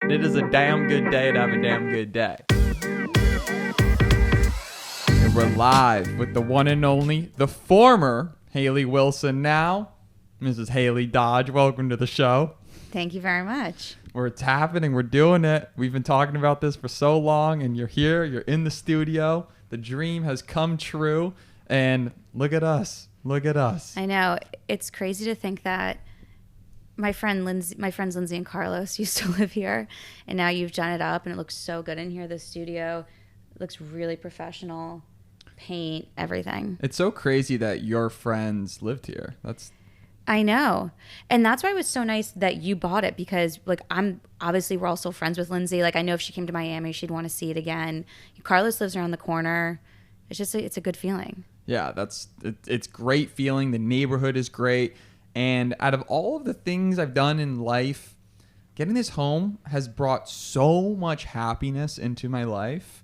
It is a damn good day to have a damn good day. And we're live with the one and only, the former Hayley Wilson now, Mrs. Hayley Dodge. Welcome to the show. Thank you very much. Where it's happening, we're doing it. We've been talking about this for so long, and you're here, you're in the studio. The dream has come true, and look at us. Look at us. I know. It's crazy to think that my friends Lindsay and Carlos used to live here, and now you've done it up, and it looks so good in here. The studio looks really professional. Paint, everything. It's so crazy that your friends lived here. I know. And that's why it was so nice that you bought it, because like we're all still friends with Lindsay. Like I know if she came to Miami, she'd want to see it again. Carlos lives around the corner. It's a good feeling. Yeah, it's great feeling. The neighborhood is great. And out of all of the things I've done in life, getting this home has brought so much happiness into my life.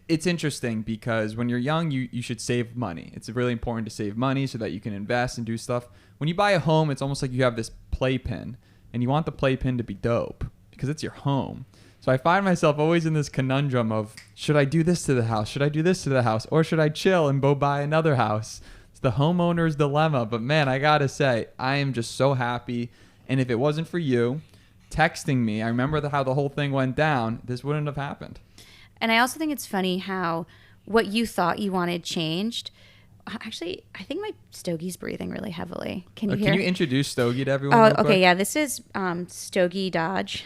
It's interesting because when you're young, you should save money. It's really important to save money so that you can invest and do stuff. When you buy a home, it's almost like you have this playpen, and you want the playpen to be dope because it's your home. So I find myself always in this conundrum of, should I do this to the house? Should I do this to the house? Or should I chill and go buy another house? It's the homeowner's dilemma. But man, I got to say, I am just so happy. And if it wasn't for you texting me, I remember how the whole thing went down, this wouldn't have happened. And I also think it's funny how what you thought you wanted changed. Actually, I think my Stogie's breathing really heavily. Can you hear? Can you introduce Stogie to everyone? Oh, okay. Yeah, this is Stogie Dodge.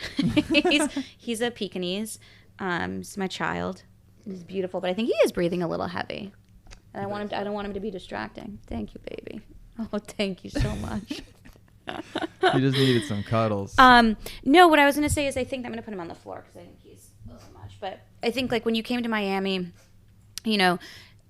he's a Pekingese. He's my child. He's beautiful, but I think he is breathing a little heavy. And I don't want him to be distracting. Thank you, baby. Oh, thank you so much. You just needed some cuddles. No, what I was going to say is I think I'm going to put him on the floor because I think he's a little much. But I think like when you came to Miami, you know,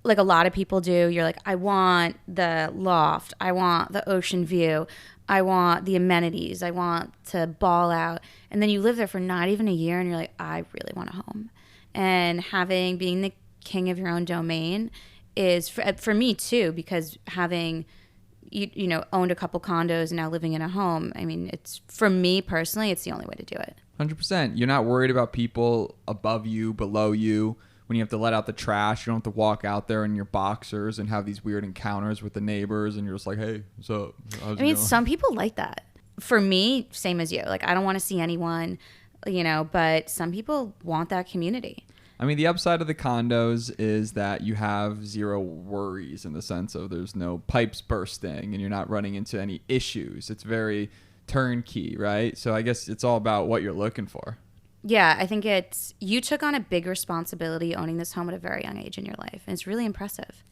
like a lot of people do, you're like, I want the loft. I want the ocean view. I want the amenities. I want to ball out. And then you live there for not even a year and you're like, I really want a home. And being the king of your own domain is for me too, because having you know, owned a couple condos and now living in a home, I mean, it's, for me personally, it's the only way to do it. 100%. You're not worried about people above you, below you. When you have to let out the trash, you don't have to walk out there in your boxers and have these weird encounters with the neighbors, and you're just like, hey, what's up? How's it going? Some people like that. For me, same as you. Like, I don't want to see anyone, you know, but some people want that community. I mean, the upside of the condos is that you have zero worries in the sense of there's no pipes bursting and you're not running into any issues. It's very turnkey, right? So I guess it's all about what you're looking for. Yeah, I think you took on a big responsibility owning this home at a very young age in your life. And it's really impressive.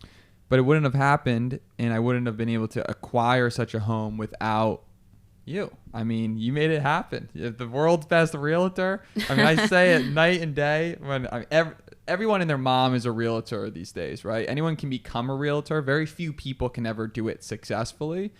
But it wouldn't have happened, and I wouldn't have been able to acquire such a home without you. I mean, you made it happen. You're the world's best realtor. I mean, I say it night and day. Everyone and their mom is a realtor these days, right? Anyone can become a realtor. Very few people can ever do it successfully.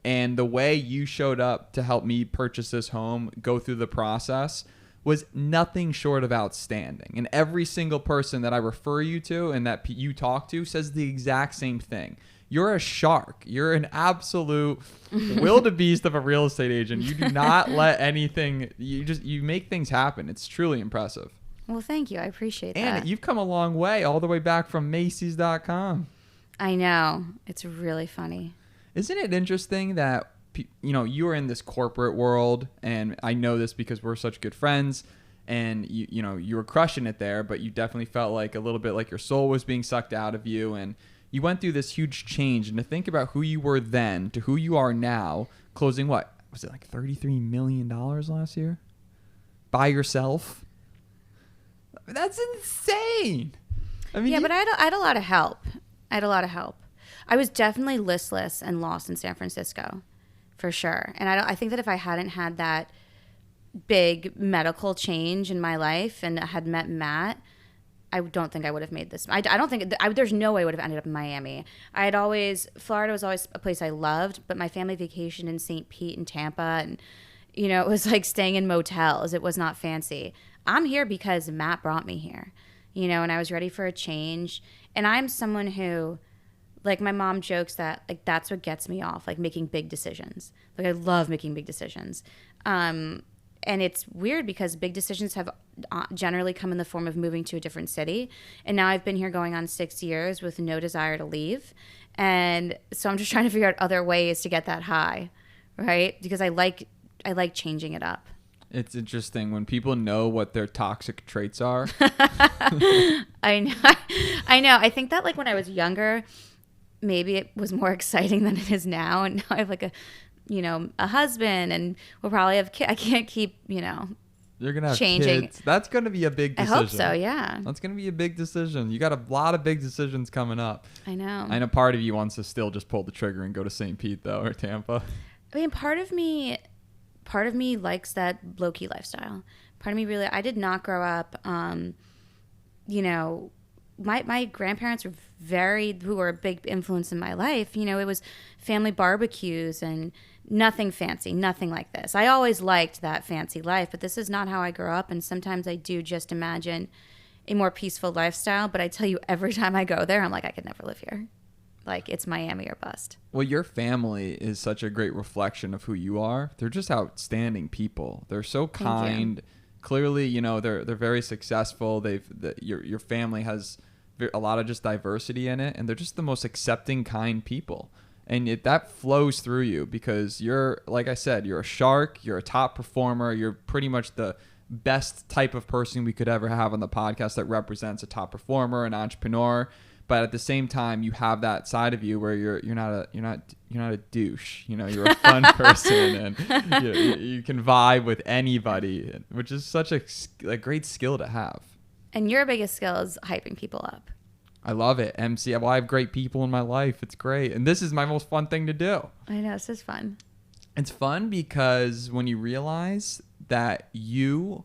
And the way you showed up to help me purchase this home, go through the process, was nothing short of outstanding. And every single person that I refer you to and that you talk to says the exact same thing. You're a shark. You're an absolute wildebeest of a real estate agent. You do not let anything, you make things happen. It's truly impressive. Well, thank you. I appreciate that. And you've come a long way, all the way back from Macy's.com. I know. It's really funny. Isn't it interesting that, you know, you were in this corporate world, and I know this because we're such good friends, and you know, you were crushing it there, but you definitely felt like a little bit like your soul was being sucked out of you, and you went through this huge change. And to think about who you were then to who you are now, closing what was it, like $33 million last year by yourself? That's insane. I mean, yeah, but I had a lot of help. I was definitely listless and lost in San Francisco, for sure. And I think that if I hadn't had that big medical change in my life and I had met Matt, I don't think I would have made this. I don't think there's no way I would have ended up in Miami. Florida was always a place I loved, but my family vacationed in St. Pete and Tampa, and you know, it was like staying in motels. It was not fancy. I'm here because Matt brought me here, you know, and I was ready for a change. And I'm someone who, like, my mom jokes that like that's what gets me off, like making big decisions. Like I love making big decisions. And and it's weird because big decisions have generally come in the form of moving to a different city. And now I've been here going on 6 years with no desire to leave. And so I'm just trying to figure out other ways to get that high, right? Because I like changing it up. It's interesting when people know what their toxic traits are. I know. I think that like when I was younger, maybe it was more exciting than it is now. And now I have like a husband, and we'll probably have kids. I can't keep, You're going to have changing. kids. That's going to be a big decision. I hope so, yeah. That's going to be a big decision. You got a lot of big decisions coming up. I know. I know part of you wants to still just pull the trigger and go to St. Pete, though, or Tampa. I mean, part of me likes that low-key lifestyle. Part of me really, I did not grow up, my grandparents who were a big influence in my life. It was family barbecues and nothing fancy, nothing like this. I always liked that fancy life, but this is not how I grew up. And sometimes I do just imagine a more peaceful lifestyle. But I tell you, every time I go there, I'm like, I could never live here. Like, it's Miami or bust. Well, your family is such a great reflection of who you are. They're just outstanding people. They're so kind. Clearly, they're very successful. Your family has a lot of just diversity in it, and they're just the most accepting, kind people. And that flows through you because you're, like I said, you're a shark. You're a top performer. You're pretty much the best type of person we could ever have on the podcast that represents a top performer, an entrepreneur. But at the same time, you have that side of you where you're not a douche. You're a fun person, and you can vibe with anybody, which is such a great skill to have. And your biggest skill is hyping people up. I love it. MC. Well, I have great people in my life. It's great, and this is my most fun thing to do. I know, this is fun. It's fun because when you realize that you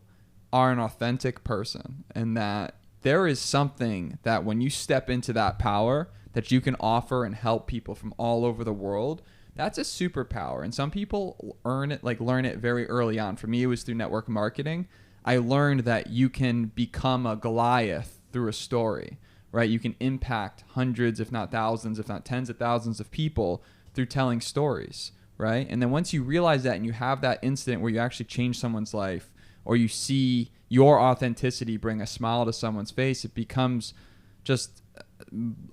are an authentic person, and that there is something that when you step into that power that you can offer and help people from all over the world, that's a superpower. And some people learn it very early on. For me, it was through network marketing. I learned that you can become a Goliath through a story, right? You can impact hundreds, if not thousands, if not tens of thousands of people through telling stories, right? And then once you realize that and you have that incident where you actually change someone's life, or you see your authenticity bring a smile to someone's face, it becomes just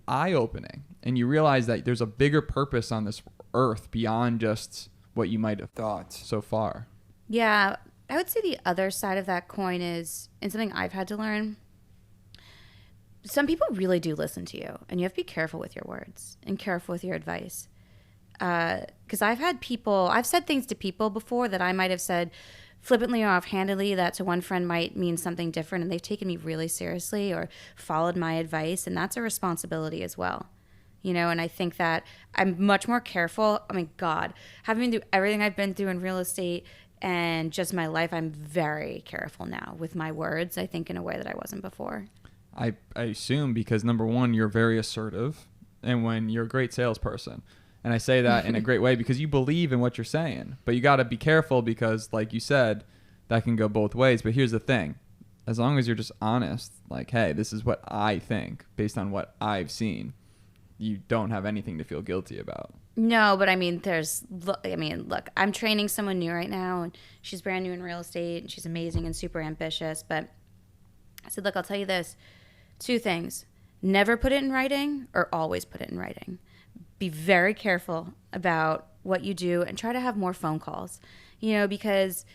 eye-opening. And you realize that there's a bigger purpose on this earth beyond just what you might have thought so far. Yeah, I would say the other side of that coin is, and something I've had to learn, some people really do listen to you, and you have to be careful with your words and careful with your advice. Because I've said things to people before that I might have said flippantly or offhandedly that to one friend might mean something different, and they've taken me really seriously or followed my advice, and that's a responsibility as well. And I think that I'm much more careful. I mean, God, having been through everything I've been through in real estate and just my life, I'm very careful now with my words, I think, in a way that I wasn't before. I assume because, number one, you're very assertive, and when you're a great salesperson. And I say that in a great way because you believe in what you're saying. But you got to be careful because, like you said, that can go both ways. But here's the thing. As long as you're just honest, like, hey, this is what I think based on what I've seen, you don't have anything to feel guilty about. No, but I mean, look, I'm training someone new right now, and she's brand new in real estate, and she's amazing and super ambitious. But I said, look, I'll tell you this. 2 things. Never put it in writing or always put it in writing. Be very careful about what you do and try to have more phone calls, because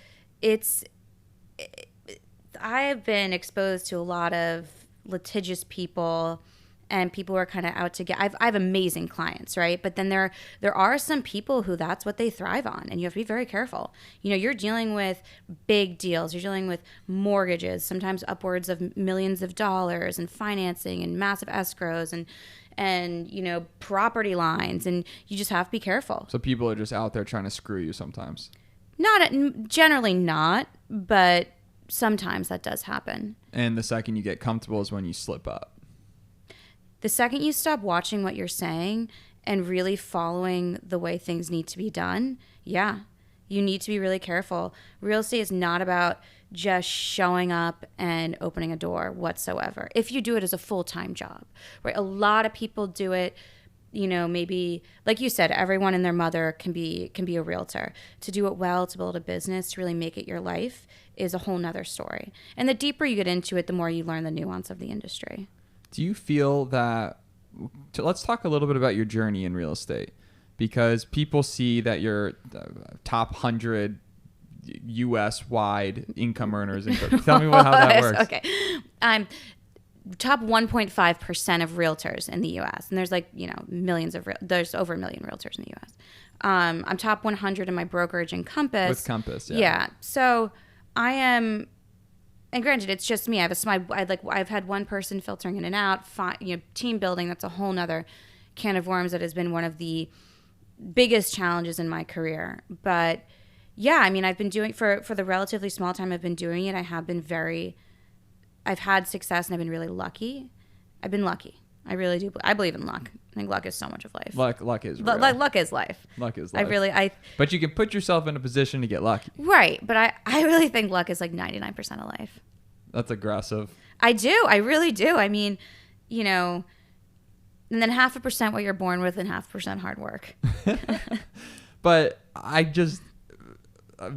I have been exposed to a lot of litigious people and people who are kind of out to get. I have amazing clients, right? But then there are some people who that's what they thrive on, and you have to be very careful. You're dealing with big deals. You're dealing with mortgages, sometimes upwards of millions of dollars, and financing and massive escrows and property lines, and you just have to be careful. So people are just out there trying to screw you sometimes. Generally not, but sometimes that does happen. And the second you get comfortable is when you slip up. The second you stop watching what you're saying and really following the way things need to be done, yeah, you need to be really careful. Real estate is not about just showing up and opening a door whatsoever. If you do it as a full-time job, right? A lot of people do it maybe like you said, everyone and their mother can be a realtor. To do it well, to build a business, to really make it your life is a whole nother story. And the deeper you get into it, the more you learn the nuance of the industry. Do you feel that, let's talk a little bit about your journey in real estate, because people see that you're top 100 U.S. wide income earners. Tell me how that works. Okay. I'm top 1.5% of realtors in the U.S. And there's millions of, there's over 1 million realtors in the U.S. I'm top 100 in my brokerage and Compass. With Compass, yeah. Yeah. So I am, and granted, it's just me. I've had one person filtering in and out, team building. That's a whole nother can of worms that has been one of the biggest challenges in my career. But yeah, I mean, I've been doing for the relatively small time I've been doing it. I've had success and I've been really lucky. I've been lucky. I really do. I believe in luck. I think luck is so much of life. Luck is real. Luck is life. Luck is life. But you can put yourself in a position to get lucky. Right. But I really think luck is like 99% of life. That's aggressive. I do. I really do. I mean, and then 0.5% what you're born with and 0.5% hard work. But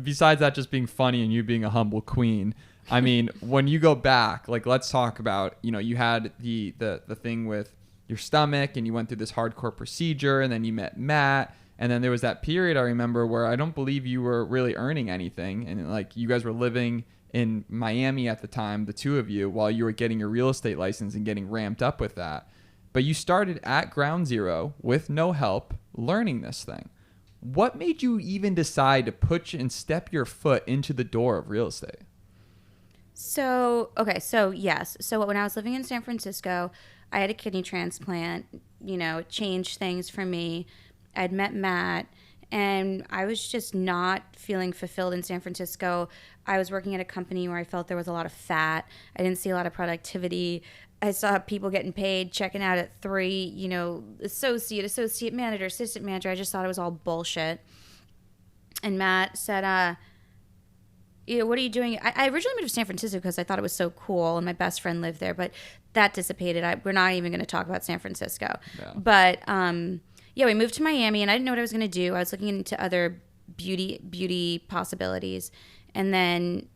besides that just being funny and you being a humble queen, I mean, when you go back, like, let's talk about, you had the thing with your stomach and you went through this hardcore procedure and then you met Matt. And then there was that period I remember where I don't believe you were really earning anything. And like you guys were living in Miami at the time, the two of you, while you were getting your real estate license and getting ramped up with that. But you started at ground zero with no help learning this thing. What made you even decide to put and step your foot into the door of real estate? So yes. So when I was living in San Francisco, I had a kidney transplant, it changed things for me. I'd met Matt and I was just not feeling fulfilled in San Francisco. I was working at a company where I felt there was a lot of fat. I didn't see a lot of productivity. I saw people getting paid, checking out at 3, associate manager, assistant manager. I just thought it was all bullshit. And Matt said, what are you doing? I originally moved to San Francisco because I thought it was so cool and my best friend lived there, but that dissipated. We're not even going to talk about San Francisco. No. But we moved to Miami and I didn't know what I was going to do. I was looking into other beauty possibilities. And then,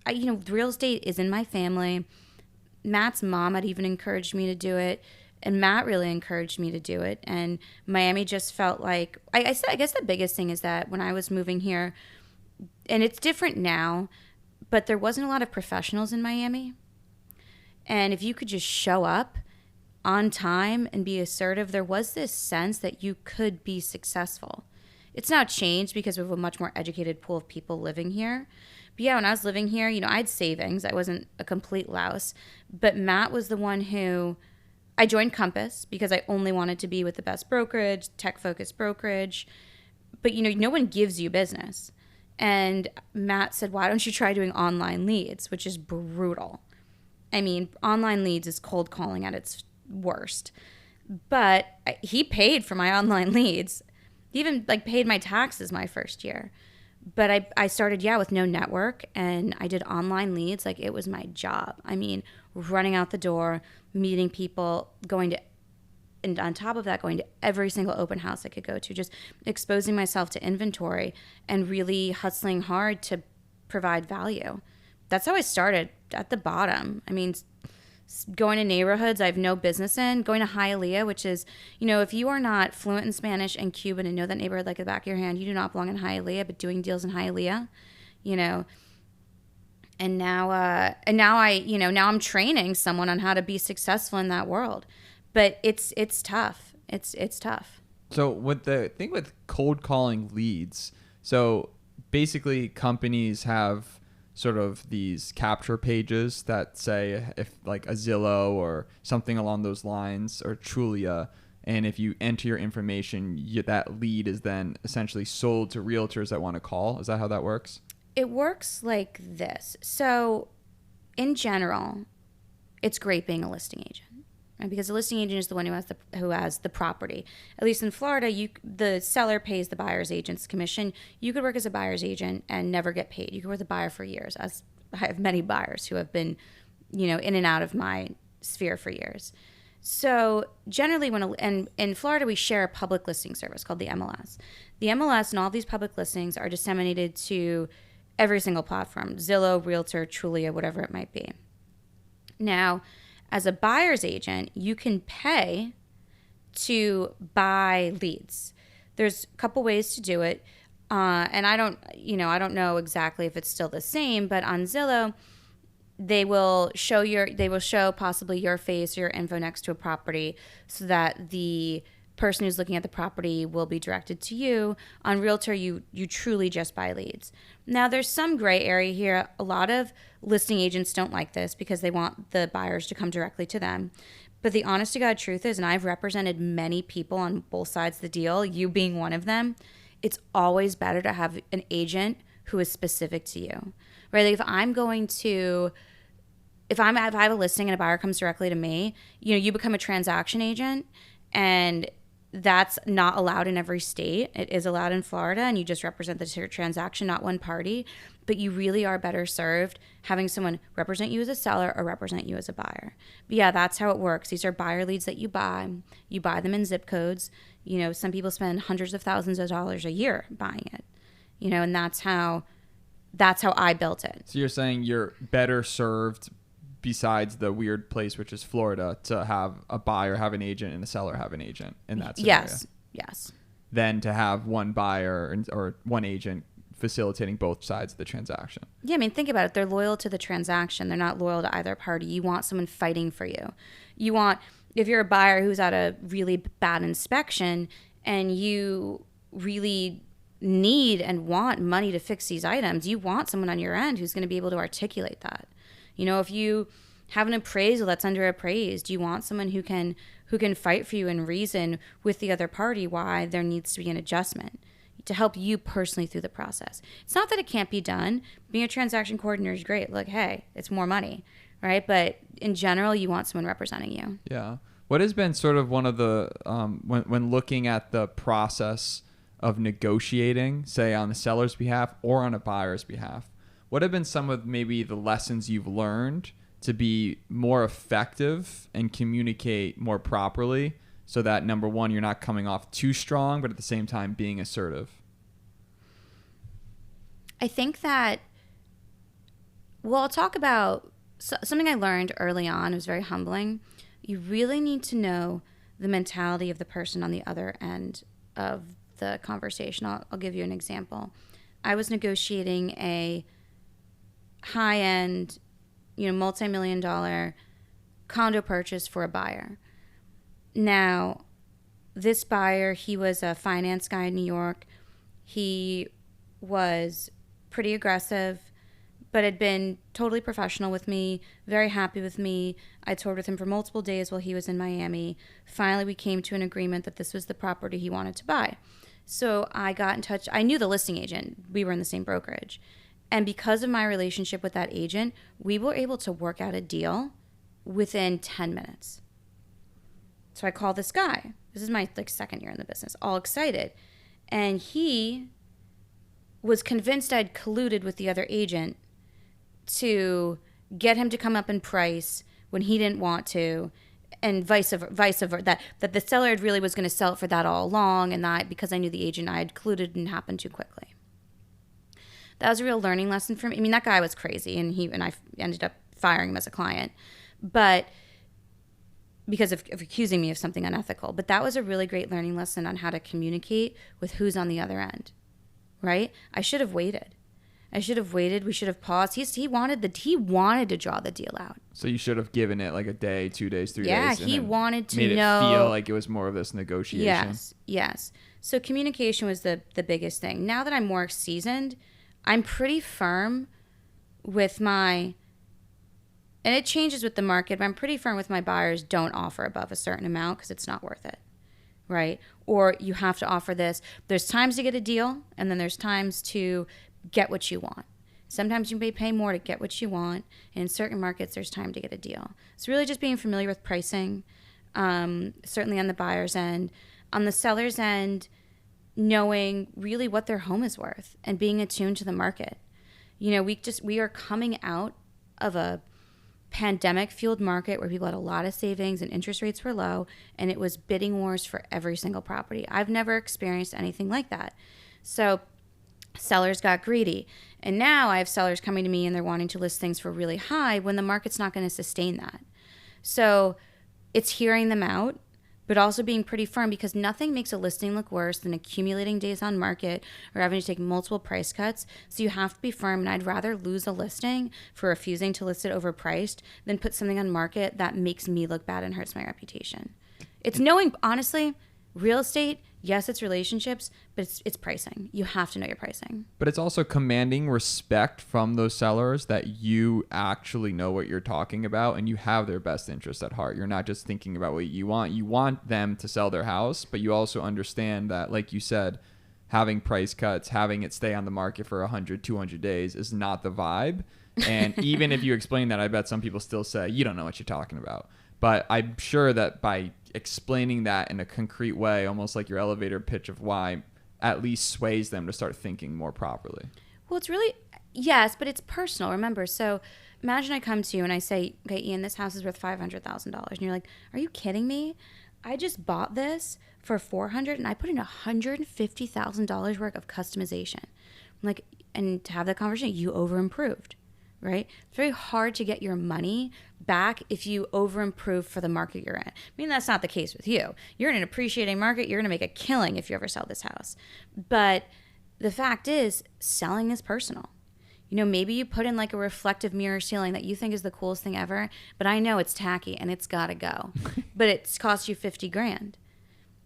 real estate is in my family. Matt's mom had even encouraged me to do it. And Matt really encouraged me to do it. And Miami just felt like, I guess the biggest thing is that when I was moving here, and it's different now, but there wasn't a lot of professionals in Miami. And if you could just show up on time and be assertive, there was this sense that you could be successful. It's now changed because we have a much more educated pool of people living here. But yeah, when I was living here, I had savings. I wasn't a complete louse. But Matt was the one who, I joined Compass because I only wanted to be with the best brokerage, tech-focused brokerage. But, no one gives you business. And Matt said, why don't you try doing online leads, which is brutal. I mean, online leads is cold calling at its worst. But he paid for my online leads. He even paid my taxes my first year. But I started, with no network, and I did online leads like it was my job. I mean, running out the door, meeting people, and on top of that, going to every single open house I could go to, just exposing myself to inventory and really hustling hard to provide value. That's how I started, at the bottom. I mean, going to neighborhoods I have no business in, going to Hialeah, which is, if you are not fluent in Spanish and Cuban and know that neighborhood like the back of your hand, you do not belong in Hialeah, but doing deals in Hialeah, And now I'm training someone on how to be successful in that world. But it's tough. It's tough. So with the thing with cold calling leads, so basically companies have sort of these capture pages that say if like a Zillow or something along those lines or Trulia, and if you enter your information, that lead is then essentially sold to realtors that want to call. Is that how that works? It works like this. So in general, it's great being a listing agent. Right? Because the listing agent is the one who has the property. At least in Florida, the seller pays the buyer's agent's commission. You could work as a buyer's agent and never get paid. You could work as a buyer for years. As I have many buyers who have been, in and out of my sphere for years. So generally, and in Florida, we share a public listing service called the MLS. The MLS and all these public listings are disseminated to every single platform, Zillow, Realtor, Trulia, whatever it might be. Now, as a buyer's agent, you can pay to buy leads. There's a couple ways to do it. And I don't know exactly if it's still the same, but on Zillow, they will show possibly your face or your info next to a property so that the person who's looking at the property will be directed to you. On Realtor, you truly just buy leads. Now, there's some gray area here. A lot of listing agents don't like this because they want the buyers to come directly to them. But the honest to God truth is, and I've represented many people on both sides of the deal, you being one of them, it's always better to have an agent who is specific to you, right? Like if I have a listing and a buyer comes directly to me, you become a transaction agent, and that's not allowed in every state. It is allowed in Florida, and you just represent the transaction, not one party. But you really are better served having someone represent you as a seller or represent you as a buyer. But yeah, that's how it works. These are buyer leads that you buy. You buy them in zip codes. Some people spend hundreds of thousands of dollars a year buying it. And that's how I built it. So you're saying you're better served, besides the weird place, which is Florida, to have a buyer have an agent and a seller have an agent in that scenario. Yes. Than to have one buyer or one agent facilitating both sides of the transaction. Yeah, I mean, think about it. They're loyal to the transaction. They're not loyal to either party. You want someone fighting for you. If you're a buyer who's at a really bad inspection and you really need and want money to fix these items, you want someone on your end who's going to be able to articulate that. If you have an appraisal that's underappraised, you want someone who can fight for you and reason with the other party why there needs to be an adjustment to help you personally through the process. It's not that it can't be done. Being a transaction coordinator is great. Like, hey, it's more money, right? But in general, you want someone representing you. Yeah. What has been sort of one of the, when looking at the process of negotiating, say on the seller's behalf or on a buyer's behalf, what have been some of maybe the lessons you've learned to be more effective and communicate more properly so that, number one, you're not coming off too strong, but at the same time being assertive? I think that, I'll talk about something I learned early on. It was very humbling. You really need to know the mentality of the person on the other end of the conversation. I'll give you an example. I was negotiating a high-end, multi-million-dollar condo purchase for a buyer. Now, this buyer, he was a finance guy in New York. He was pretty aggressive, but had been totally professional with me, very happy with me. I toured with him for multiple days while he was in Miami. Finally, we came to an agreement that this was the property he wanted to buy. So I got in touch. I knew the listing agent. We were in the same brokerage. And because of my relationship with that agent, we were able to work out a deal within 10 minutes. So I called this guy. This is my second year in the business, all excited. And he was convinced I'd colluded with the other agent to get him to come up in price when he didn't want to, and vice versa, that the seller really was going to sell it for that all along, and that because I knew the agent, I had colluded and happened too quickly. That was a real learning lesson for me. I mean, that guy was crazy, and I ended up firing him as a client, but because of accusing me of something unethical. But that was a really great learning lesson on how to communicate with who's on the other end, right? I should have waited. We should have paused. He wanted to draw the deal out. So you should have given it like a day, 2 days, 3 days. Yeah, he wanted to made know. It feel like it was more of this negotiation. Yes. So communication was the biggest thing. Now that I'm more seasoned, I'm pretty firm with and it changes with the market, but I'm pretty firm with my buyers, don't offer above a certain amount because it's not worth it, right? Or you have to offer this. There's times to get a deal, and then there's times to get what you want. Sometimes you may pay more to get what you want, and in certain markets, there's time to get a deal. It's really just being familiar with pricing, certainly on the buyer's end. On the seller's end, knowing really what their home is worth and being attuned to the market. We are coming out of a pandemic fueled market where people had a lot of savings and interest rates were low, and it was bidding wars for every single property. I've never experienced anything like that. So sellers got greedy. And now I have sellers coming to me and they're wanting to list things for really high when the market's not going to sustain that. So it's hearing them out, but also being pretty firm, because nothing makes a listing look worse than accumulating days on market or having to take multiple price cuts. So you have to be firm, and I'd rather lose a listing for refusing to list it overpriced than put something on market that makes me look bad and hurts my reputation. It's knowing, honestly, real estate, yes, it's relationships, but it's pricing. You have to know your pricing. But it's also commanding respect from those sellers that you actually know what you're talking about and you have their best interest at heart. You're not just thinking about what you want. You want them to sell their house, but you also understand that, like you said, having price cuts, having it stay on the market for 100, 200 days is not the vibe. And even if you explain that, I bet some people still say, you don't know what you're talking about. But I'm sure that by explaining that in a concrete way, almost like your elevator pitch of why, at least sways them to start thinking more properly. Well, it's really, yes, but it's personal, remember. So imagine I come to you and I say, okay, Ian, this house is worth $500,000. And you're like, are you kidding me? I just bought this for $400,000 and I put in $150,000 worth of customization. I'm like, and to have that conversation, you over improved. Right? It's very hard to get your money back if you over improve for the market you're in. I mean, that's not the case with you. You're in an appreciating market. You're going to make a killing if you ever sell this house. But the fact is, selling is personal. You know, maybe you put in like a reflective mirror ceiling that you think is the coolest thing ever, but I know it's tacky and it's got to go. But it's cost you $50,000.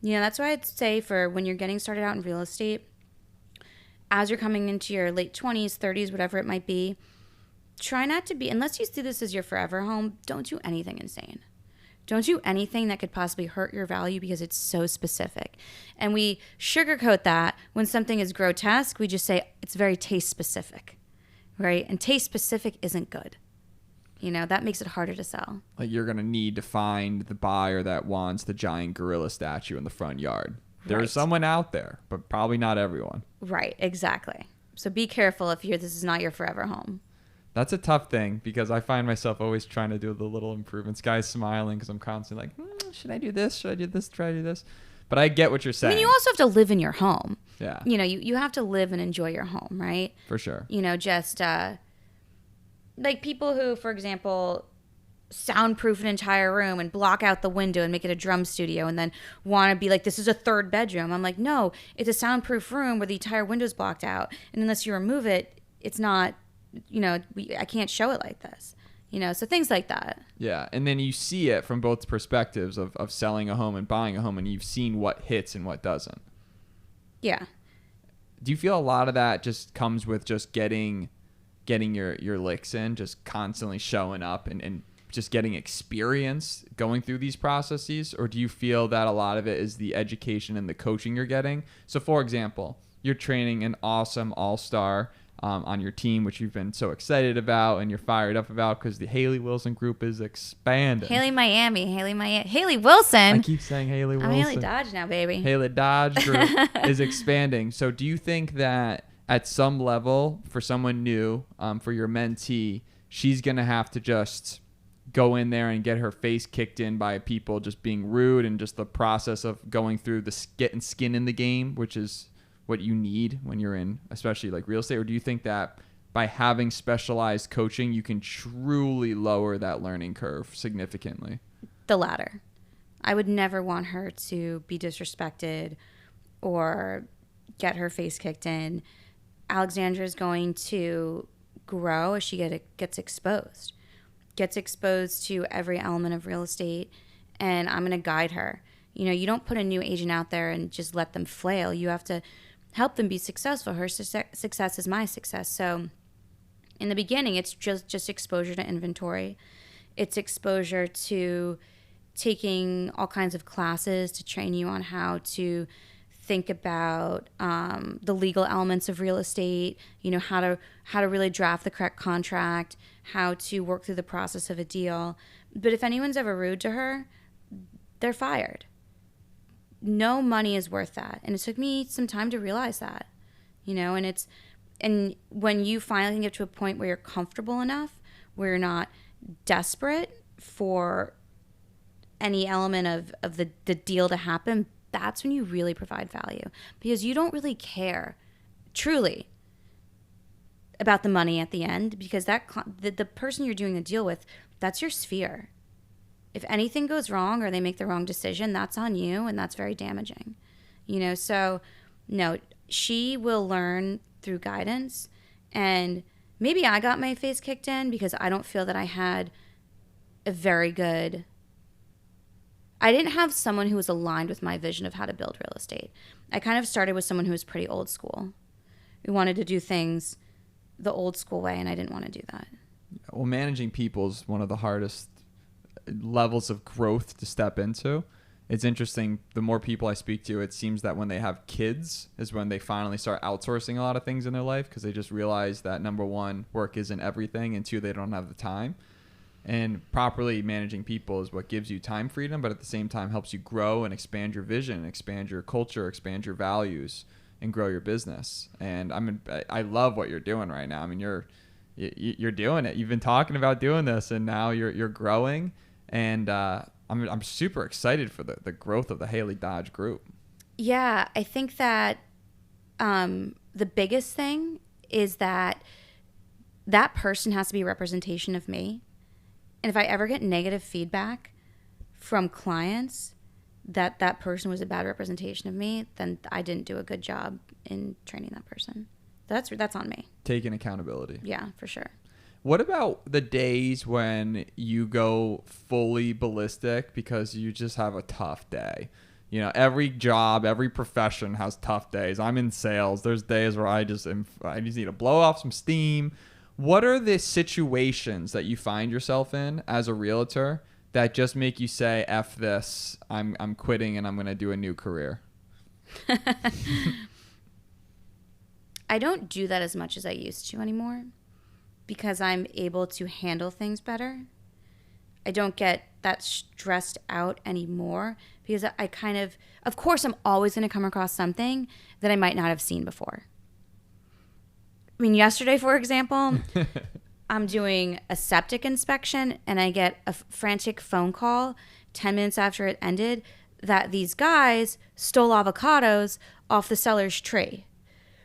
You know, that's why I'd say for when you're getting started out in real estate, as you're coming into your late 20s, 30s, whatever it might be, try not to be, unless you see this as your forever home, don't do anything insane. Don't do anything that could possibly hurt your value because it's so specific. And we sugarcoat that when something is grotesque. We just say it's very taste specific, right? And taste specific isn't good. You know, that makes it harder to sell. Like you're going to need to find the buyer that wants the giant gorilla statue in the front yard. There's someone out there, but probably not everyone. Right, exactly. So be careful if this is not your forever home. That's a tough thing because I find myself always trying to do the little improvements. Guys smiling because I'm constantly like, should I do this? Should I do this? Try to do this? But I get what you're saying. I mean, you also have to live in your home. Yeah. You know, you have to live and enjoy your home, right? For sure. You know, just like people who, for example, soundproof an entire room and block out the window and make it a drum studio and then want to be like, this is a third bedroom. I'm like, no, it's a soundproof room where the entire window's blocked out. And unless you remove it, it's not... You know, I can't show it like this, you know, so things like that. Yeah. And then you see it from both perspectives of selling a home and buying a home, and you've seen what hits and what doesn't. Yeah. Do you feel a lot of that just comes with just getting your licks in, just constantly showing up and just getting experience going through these processes? Or do you feel that a lot of it is the education and the coaching you're getting? So, for example, you're training an awesome all-star on your team, which you've been so excited about and you're fired up about because the Hayley Wilson group is expanding. Hayley Wilson. I keep saying Hayley Wilson. I'm Hayley Dodge now, baby. Hayley Dodge group is expanding. So do you think that at some level, for someone new, for your mentee, she's going to have to just go in there and get her face kicked in by people just being rude and just the process of going through the getting skin in the game, which is what you need when you're in, especially like real estate? Or do you think that by having specialized coaching, you can truly lower that learning curve significantly? The latter. I would never want her to be disrespected or get her face kicked in. Alexandra is going to grow as she gets exposed to every element of real estate, and I'm going to guide her. You know, you don't put a new agent out there and just let them flail. You have to help them be successful. Her success is my success. So in the beginning, it's just exposure to inventory. It's exposure to taking all kinds of classes to train you on how to think about the legal elements of real estate, you know, how to really draft the correct contract, how to work through the process of a deal. But if anyone's ever rude to her, they're fired. No money is worth that. And it took me some time to realize that, you know, and when you finally get to a point where you're comfortable enough, where you're not desperate for any element of the deal to happen, that's when you really provide value, because you don't really care truly about the money at the end, because the person you're doing the deal with, that's your sphere. If anything goes wrong or they make the wrong decision, that's on you, and that's very damaging. So no, she will learn through guidance. And maybe I got my face kicked in because I don't feel that I had a very good, I didn't have someone who was aligned with my vision of how to build real estate. I kind of started with someone who was pretty old school. We wanted to do things the old school way, and I didn't want to do that. Well, managing people is one of the hardest levels of growth to step into. It's interesting. The more people I speak to, it seems that when they have kids is when they finally start outsourcing a lot of things in their life, because they just realize that, number one, work isn't everything, and two, they don't have the time. And properly managing people is what gives you time freedom, but at the same time helps you grow and expand your vision, expand your culture, expand your values, and grow your business. And I love what you're doing right now. I mean, you're doing it. You've been talking about doing this, and now you're growing. And I'm super excited for the growth of the Hayley Dodge group. Yeah, I think that the biggest thing is that person has to be a representation of me. And if I ever get negative feedback from clients that person was a bad representation of me, then I didn't do a good job in training that person. That's on me. Taking accountability. Yeah, for sure. What about the days when you go fully ballistic because you just have a tough day? Every job, every profession has tough days. I'm in sales. There's days where I just need to blow off some steam. What are the situations that you find yourself in as a realtor that just make you say, F this, I'm quitting and I'm going to do a new career? I don't do that as much as I used to anymore, because I'm able to handle things better. I don't get that stressed out anymore, because I kind of course, I'm always going to come across something that I might not have seen before. I mean, yesterday, for example, I'm doing a septic inspection, and I get a frantic phone call 10 minutes after it ended that these guys stole avocados off the seller's tree.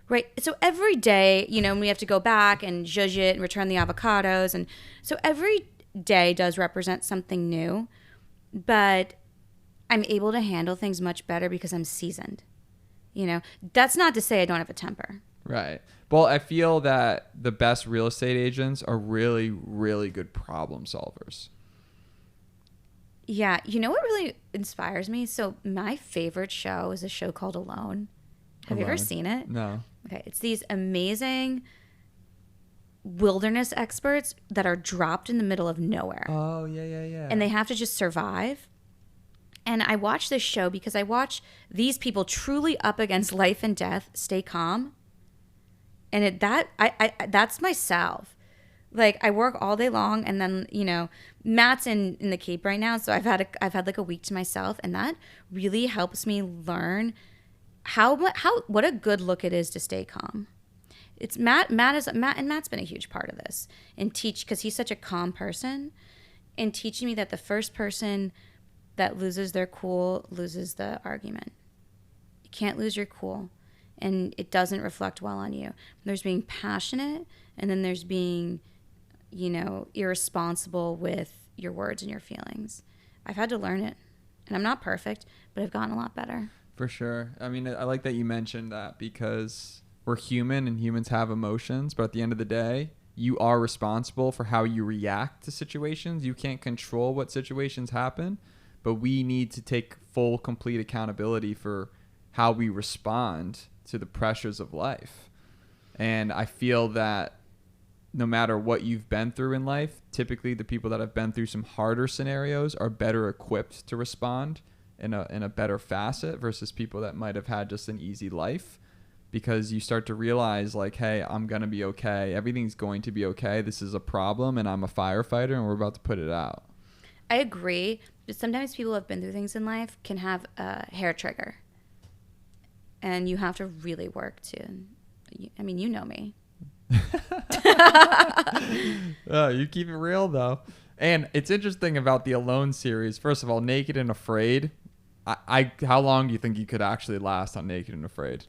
Right. So every day, we have to go back and zhuzh it and return the avocados. And so every day does represent something new, but I'm able to handle things much better because I'm seasoned. That's not to say I don't have a temper. Right. Well, I feel that the best real estate agents are really, really good problem solvers. Yeah. You know what really inspires me? So my favorite show is a show called Alone. Have you ever seen it? No. Okay. It's these amazing wilderness experts that are dropped in the middle of nowhere. Oh, yeah. And they have to just survive. And I watch this show because I watch these people truly up against life and death stay calm. And that's my salve. Like, I work all day long, and then, Matt's in the Cape right now, so I've had like a week to myself, and that really helps me learn what a good look it is to stay calm. It's Matt's been a huge part of this, and because he's such a calm person, and teaching me that the first person that loses their cool loses the argument. You can't lose your cool, and it doesn't reflect well on you. There's being passionate, and then there's being, irresponsible with your words and your feelings. I've had to learn it, and I'm not perfect, but I've gotten a lot better. For sure. I mean, I like that you mentioned that, because we're human and humans have emotions, but at the end of the day, you are responsible for how you react to situations. You can't control what situations happen, but we need to take full, complete accountability for how we respond to the pressures of life. And I feel that no matter what you've been through in life, typically the people that have been through some harder scenarios are better equipped to respond in a better facet versus people that might have had just an easy life, because you start to realize, like, hey, I'm going to be okay. Everything's going to be okay. This is a problem, and I'm a firefighter, and we're about to put it out. I agree. But sometimes people who have been through things in life can have a hair trigger. And you have to really work you know me. Oh, you keep it real, though. And it's interesting about the Alone series. First of all, Naked and Afraid. How long do you think you could actually last on Naked and Afraid?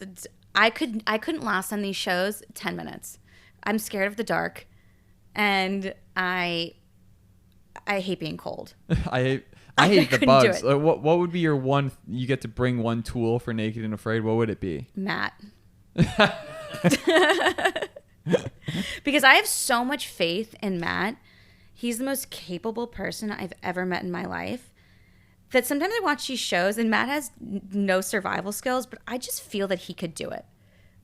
I couldn't last on these shows 10 minutes. I'm scared of the dark, and I hate being cold. I hate the bugs. What would be your one? You get to bring one tool for Naked and Afraid. What would it be? Matt. Because I have so much faith in Matt. He's the most capable person I've ever met in my life. That sometimes I watch these shows and Matt has no survival skills, but I just feel that he could do it.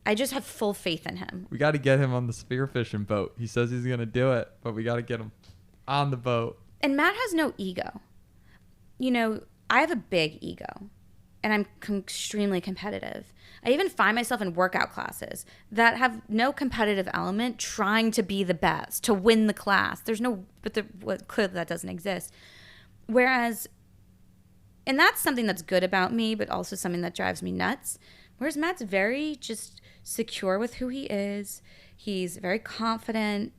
I just have full faith in him. We got to get him on the spearfishing boat. He says he's going to do it, but we got to get him on the boat. And Matt has no ego. You know, I have a big ego, and I'm extremely competitive. I even find myself in workout classes that have no competitive element, trying to be the best, to win the class. There's no, clearly that doesn't exist. Whereas, and that's something that's good about me, but also something that drives me nuts. Whereas Matt's very just secure with who he is. He's very confident.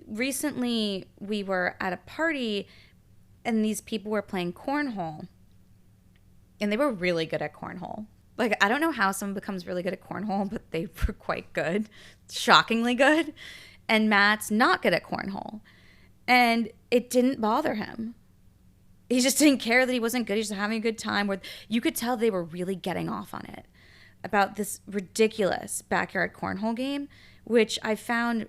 Recently, we were at a party, and these people were playing cornhole. And they were really good at cornhole. Like, I don't know how someone becomes really good at cornhole, but they were quite good. Shockingly good. And Matt's not good at cornhole. And it didn't bother him. He just didn't care that he wasn't good. He was just having a good time. Where you could tell they were really getting off on it. About this ridiculous backyard cornhole game, which I found,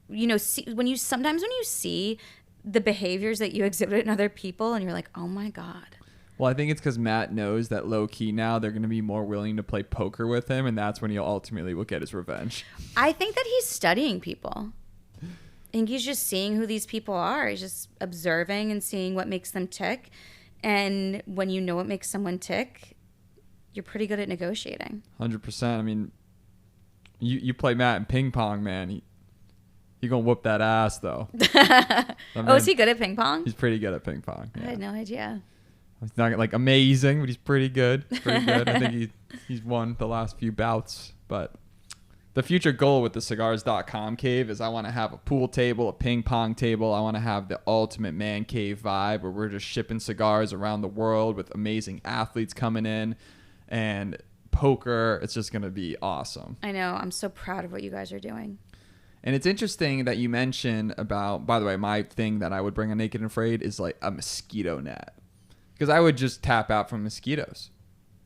you know, when you see the behaviors that you exhibit in other people, and you're like, oh my God. Well, I think it's because Matt knows that low key now they're going to be more willing to play poker with him, and that's when he'll ultimately will get his revenge. I think that he's studying people. I think he's just seeing who these people are. He's just observing and seeing what makes them tick. And when you know what makes someone tick, you're pretty good at negotiating. 100%. I mean, you play Matt in ping pong, man. He gonna whoop that ass, though. Is he good at ping pong? He's pretty good at ping pong. Yeah. I had no idea. He's not like amazing, but he's pretty good. I think he's won the last few bouts. But the future goal with the cigars.com cave is I want to have a pool table, a ping pong table. I want to have the ultimate man cave vibe where we're just shipping cigars around the world with amazing athletes coming in and poker. It's just going to be awesome. I know. I'm so proud of what you guys are doing. And it's interesting that you mentioned about, by the way, my thing that I would bring on Naked and Afraid is like a mosquito net. Because I would just tap out from mosquitoes.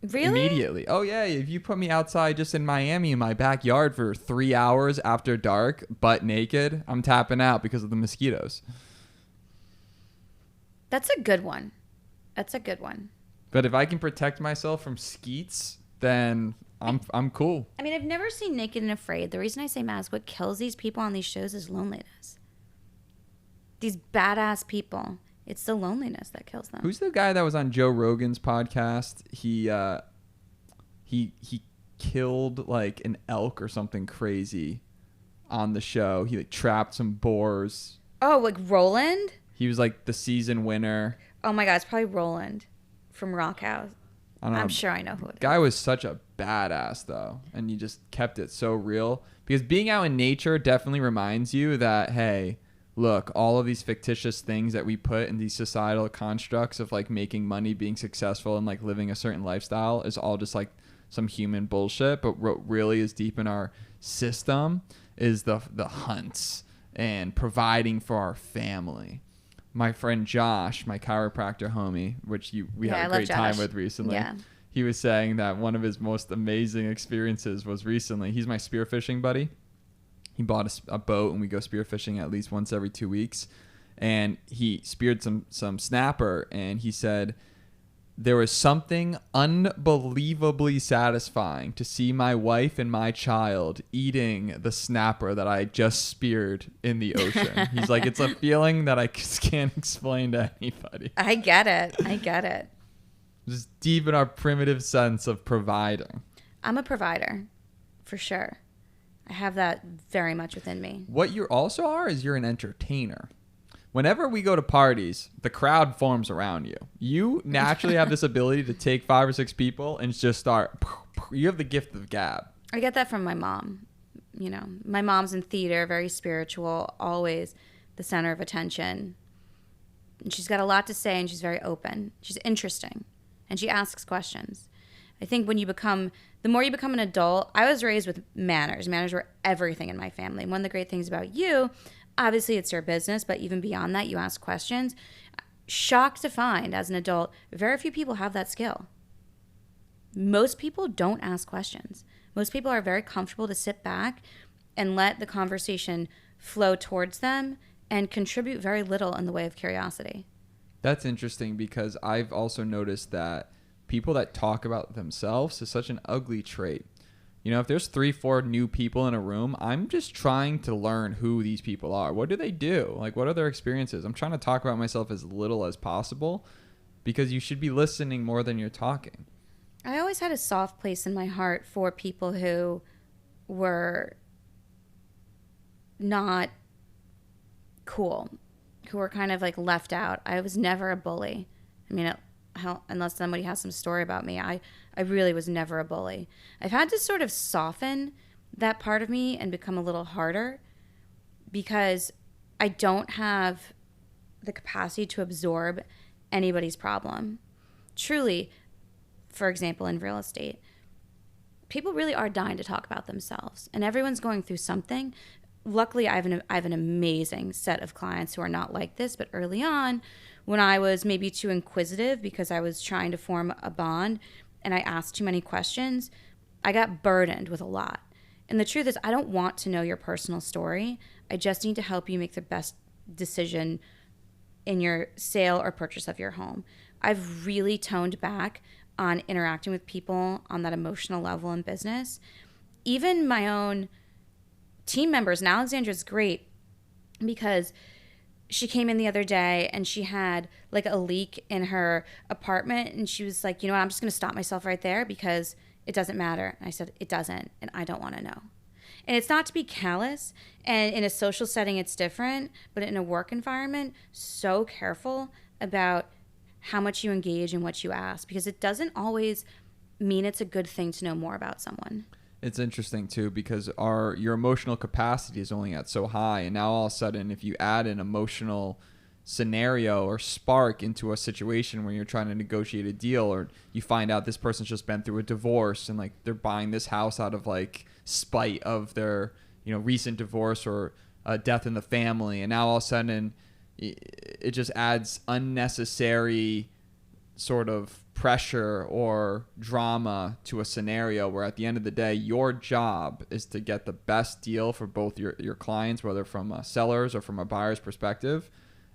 Really? Immediately. Oh, yeah. If you put me outside just in Miami in my backyard for 3 hours after dark, butt naked, I'm tapping out because of the mosquitoes. That's a good one. But if I can protect myself from skeets, then I'm cool. I mean, I've never seen Naked and Afraid. The reason I say, Maz, what kills these people on these shows is loneliness. These badass people. It's the loneliness that kills them. Who's the guy that was on Joe Rogan's podcast? He killed like an elk or something crazy on the show. He like trapped some boars. Oh, like Roland? He was like the season winner. Oh my God, it's probably Roland from Rock House. I'm sure I know who it is. Guy was such a badass though, and he just kept it so real. Because being out in nature definitely reminds you that, hey, look, all of these fictitious things that we put in these societal constructs of like making money, being successful, and like living a certain lifestyle is all just like some human bullshit. But what really is deep in our system is the hunts and providing for our family. My friend Josh, my chiropractor homie, which we had a great time with recently. Yeah. He was saying that one of his most amazing experiences was recently. He's my spearfishing buddy. He bought a boat, and we go spearfishing at least once every 2 weeks. And he speared some snapper, and he said, there was something unbelievably satisfying to see my wife and my child eating the snapper that I just speared in the ocean. He's like, it's a feeling that I just can't explain to anybody. I get it. Just deep in our primitive sense of providing. I'm a provider, for sure. I have that very much within me. What you also are is you're an entertainer. Whenever we go to parties, the crowd forms around you. You naturally have this ability to take 5 or 6 people and just start. You have the gift of gab. I get that from my mom. You know, my mom's in theater, very spiritual, always the center of attention. And she's got a lot to say, and she's very open. She's interesting, and she asks questions. I think the more you become an adult, I was raised with manners. Manners were everything in my family. And one of the great things about you, obviously it's your business, but even beyond that, you ask questions. Shocked to find as an adult, very few people have that skill. Most people don't ask questions. Most people are very comfortable to sit back and let the conversation flow towards them and contribute very little in the way of curiosity. That's interesting because I've also noticed that people that talk about themselves is such an ugly trait. You know, if there's 3-4 new people in a room, I'm just trying to learn who these people are. What do they do? Like, what are their experiences? I'm trying to talk about myself as little as possible because you should be listening more than you're talking. I always had a soft place in my heart for people who were not cool, who were kind of like left out. I was never a bully. I mean, unless somebody has some story about me, I really was never a bully. I've had to sort of soften that part of me and become a little harder because I don't have the capacity to absorb anybody's problem. Truly, for example, in real estate, people really are dying to talk about themselves, and everyone's going through something. Luckily, I have an amazing set of clients who are not like this, but early on, when I was maybe too inquisitive because I was trying to form a bond and I asked too many questions, I got burdened with a lot. And the truth is, I don't want to know your personal story. I just need to help you make the best decision in your sale or purchase of your home. I've really toned back on interacting with people on that emotional level in business. Even my own team members, and Alexandra's great because she came in the other day and she had like a leak in her apartment, and she was like, you know what, I'm just going to stop myself right there because it doesn't matter. And I said, it doesn't, and I don't want to know. And it's not to be callous, and in a social setting it's different, but in a work environment, so careful about how much you engage and what you ask, because it doesn't always mean it's a good thing to know more about someone. It's interesting too because your emotional capacity is only at so high, and now all of a sudden if you add an emotional scenario or spark into a situation where you're trying to negotiate a deal, or you find out this person's just been through a divorce and like they're buying this house out of like spite of their recent divorce or a death in the family, and now all of a sudden it just adds unnecessary sort of pressure or drama to a scenario where at the end of the day your job is to get the best deal for both your clients, whether from a seller's or from a buyer's perspective,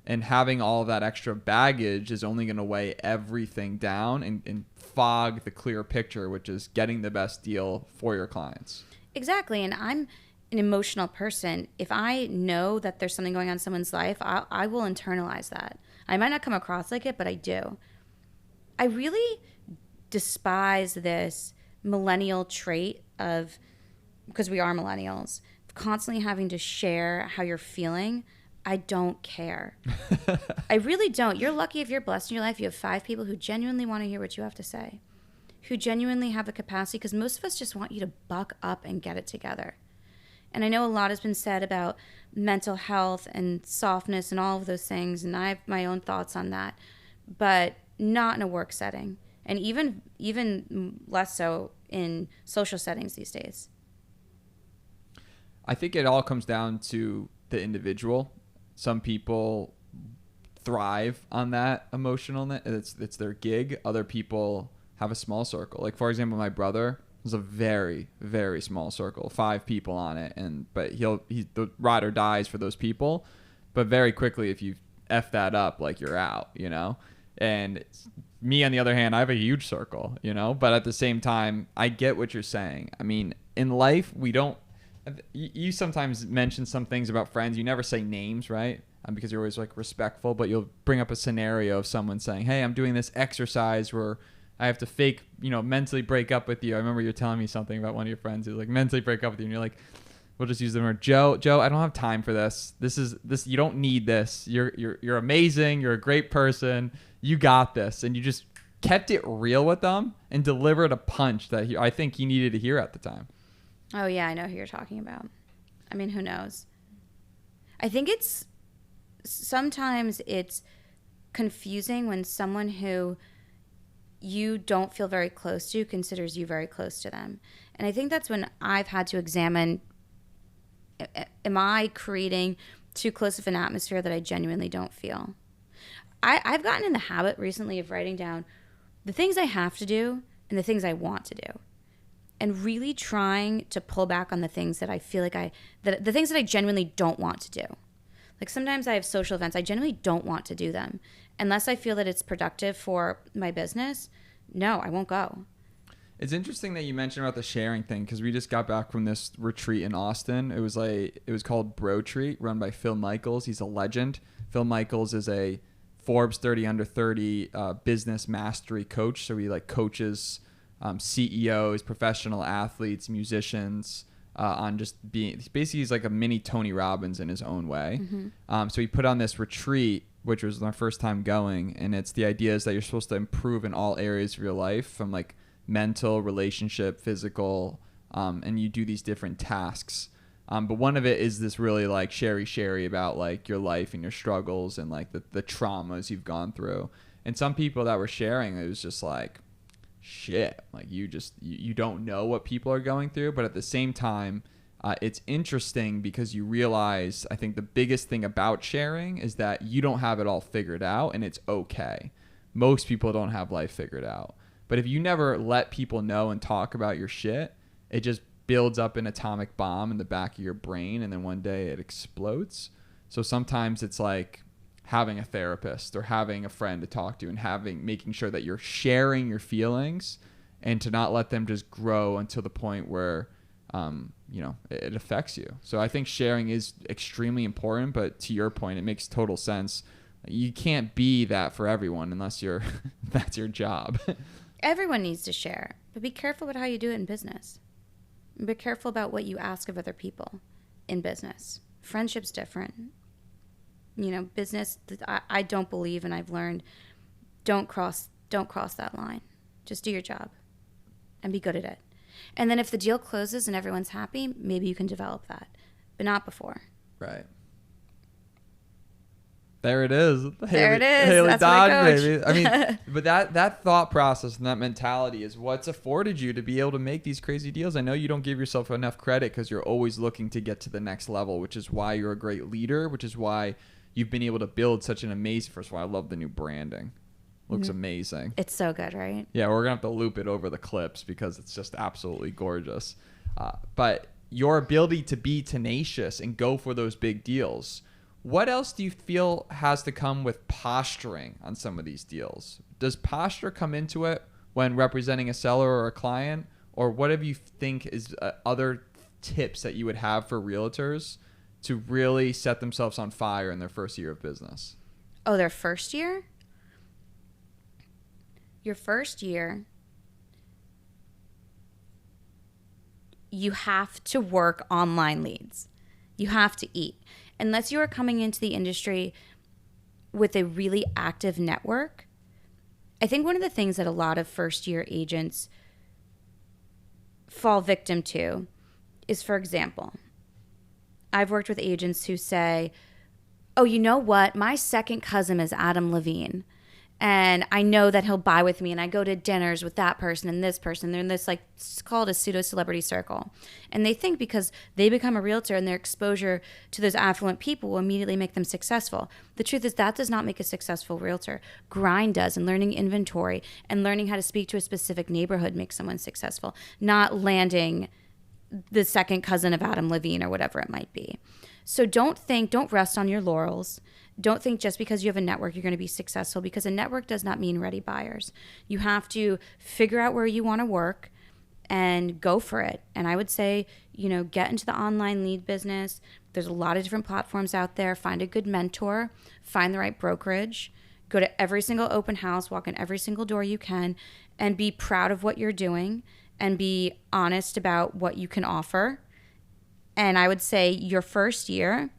and having all of that extra baggage is only going to weigh everything down and fog the clear picture, which is getting the best deal for your clients. Exactly. And I'm an emotional person. If I know that there's something going on in someone's life, I will internalize that. I might not come across like it, but I do. I really despise this millennial trait of, because we are millennials, constantly having to share how you're feeling. I don't care. I really don't. You're lucky if you're blessed in your life. You have 5 people who genuinely want to hear what you have to say, who genuinely have the capacity, because most of us just want you to buck up and get it together. And I know a lot has been said about mental health and softness and all of those things, and I have my own thoughts on that, but not in a work setting, and even less so in social settings these days. I think it all comes down to the individual. Some people thrive on that emotionalness. It's their gig. Other people have a small circle. Like, for example, my brother was a very, very small circle, 5 people on it, but he's the ride or dies for those people. But very quickly, if you F that up, like, you're out, And me, on the other hand, I have a huge circle, But at the same time, I get what you're saying. I mean, in life, we don't. You sometimes mention some things about friends. You never say names, right? Because you're always like respectful, but you'll bring up a scenario of someone saying, hey, I'm doing this exercise where I have to fake, mentally break up with you. I remember you telling me something about one of your friends who like mentally break up with you, and you're like, we'll just use the word Joe, I don't have time for this. This you don't need this. You're amazing. You're a great person. You got this. And you just kept it real with them and delivered a punch that I think he needed to hear at the time. Oh, yeah, I know who you're talking about. I mean, who knows? I think it's sometimes it's confusing when someone who you don't feel very close to considers you very close to them. And I think that's when I've had to examine, am I creating too close of an atmosphere that I genuinely don't feel? I've gotten in the habit recently of writing down the things I have to do and the things I want to do, and really trying to pull back on the things that I feel like the things that I genuinely don't want to do. Like sometimes I have social events, I genuinely don't want to do them. Unless I feel that it's productive for my business, no, I won't go. It's interesting that you mentioned about the sharing thing, because we just got back from this retreat in Austin. It was called Bro Treat, run by Phil Michaels. He's a legend. Phil Michaels is a Forbes 30 under 30 business mastery coach. So he like coaches CEOs, professional athletes, musicians on just being, basically he's like a mini Tony Robbins in his own way. Mm-hmm. So he put on this retreat, which was my first time going. And it's the idea is that you're supposed to improve in all areas of your life, from like mental, relationship, physical, and you do these different tasks. But one of it is this really like sherry about like your life and your struggles and like the traumas you've gone through. And some people that were sharing, it was just like, shit, like you don't know what people are going through. But at the same time, it's interesting because you realize, I think the biggest thing about sharing is that you don't have it all figured out, and it's okay. Most people don't have life figured out. But if you never let people know and talk about your shit, it just builds up an atomic bomb in the back of your brain, and then one day it explodes. So sometimes it's like having a therapist or having a friend to talk to, and making sure that you're sharing your feelings, and to not let them just grow until the point where it affects you. So I think sharing is extremely important, but to your point, it makes total sense. You can't be that for everyone unless that's your job. Everyone needs to share, but be careful about how you do it in business. Be careful about what you ask of other people in business. Friendship's different. Business, I don't believe, and I've learned, don't cross that line. Just do your job and be good at it. And then if the deal closes and everyone's happy, maybe you can develop that, but not before. Right. There it is. There it is. Hayley That's Dodge, my coach. baby. I mean, but that thought process and that mentality is what's afforded you to be able to make these crazy deals. I know you don't give yourself enough credit because you're always looking to get to the next level, which is why you're a great leader, which is why you've been able to build such an amazing, first of all, I love the new branding. Looks amazing. It's so good, right? Yeah, we're going to have to loop it over the clips because it's just absolutely gorgeous. But your ability to be tenacious and go for those big deals, what else do you feel has to come with posturing on some of these deals? Does posture come into it when representing a seller or a client? Or what do you think is other tips that you would have for realtors to really set themselves on fire in their first year of business? Oh, their first year? Your first year, you have to work online leads. You have to eat. Unless you are coming into the industry with a really active network, I think one of the things that a lot of first-year agents fall victim to is, for example, I've worked with agents who say, oh, you know what? My second cousin is Adam Levine, and I know that he'll buy with me, and I go to dinners with that person and this person. They're in this, like, it's called a pseudo-celebrity circle. And they think because they become a realtor and their exposure to those affluent people will immediately make them successful. The truth is that does not make a successful realtor. Grind does, and learning inventory and learning how to speak to a specific neighborhood makes someone successful, not landing the second cousin of Adam Levine or whatever it might be. So don't rest on your laurels. Don't think just because you have a network you're going to be successful, because a network does not mean ready buyers. You have to figure out where you want to work and go for it. And I would say, get into the online lead business. There's a lot of different platforms out there. Find a good mentor, find the right brokerage, go to every single open house, walk in every single door you can, and be proud of what you're doing and be honest about what you can offer. And I would say your first year,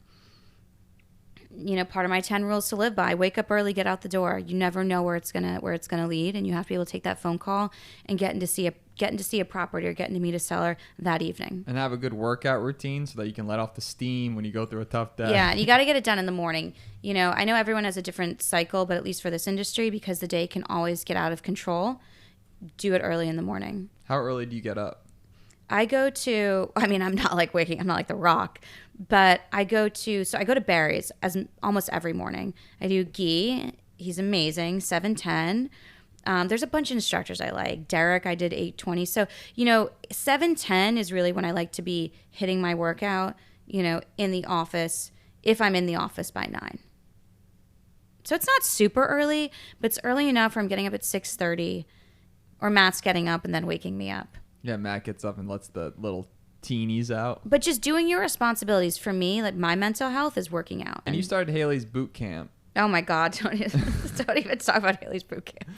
part of my 10 rules to live by: wake up early, get out the door. You never know where it's gonna lead, and you have to be able to take that phone call and getting to see a property or getting to meet a seller that evening. And have a good workout routine so that you can let off the steam when you go through a tough day. Yeah, you got to get it done in the morning. I know everyone has a different cycle, but at least for this industry, because the day can always get out of control, do it early in the morning. How early do you get up? I'm not like The Rock, but I go to Barry's almost every morning. I do Guy. He's amazing. 7:10. There's a bunch of instructors I like. Derek, I did 8:20. So, 7:10 is really when I like to be hitting my workout, in the office, if I'm in the office by 9. So it's not super early, but it's early enough where I'm getting up at 6:30, or Matt's getting up and then waking me up. Yeah, Matt gets up and lets the little teenies out. But just doing your responsibilities. For me, like, my mental health is working out. And you started Hayley's boot camp. Oh my God! Don't even talk about Hayley's boot camp.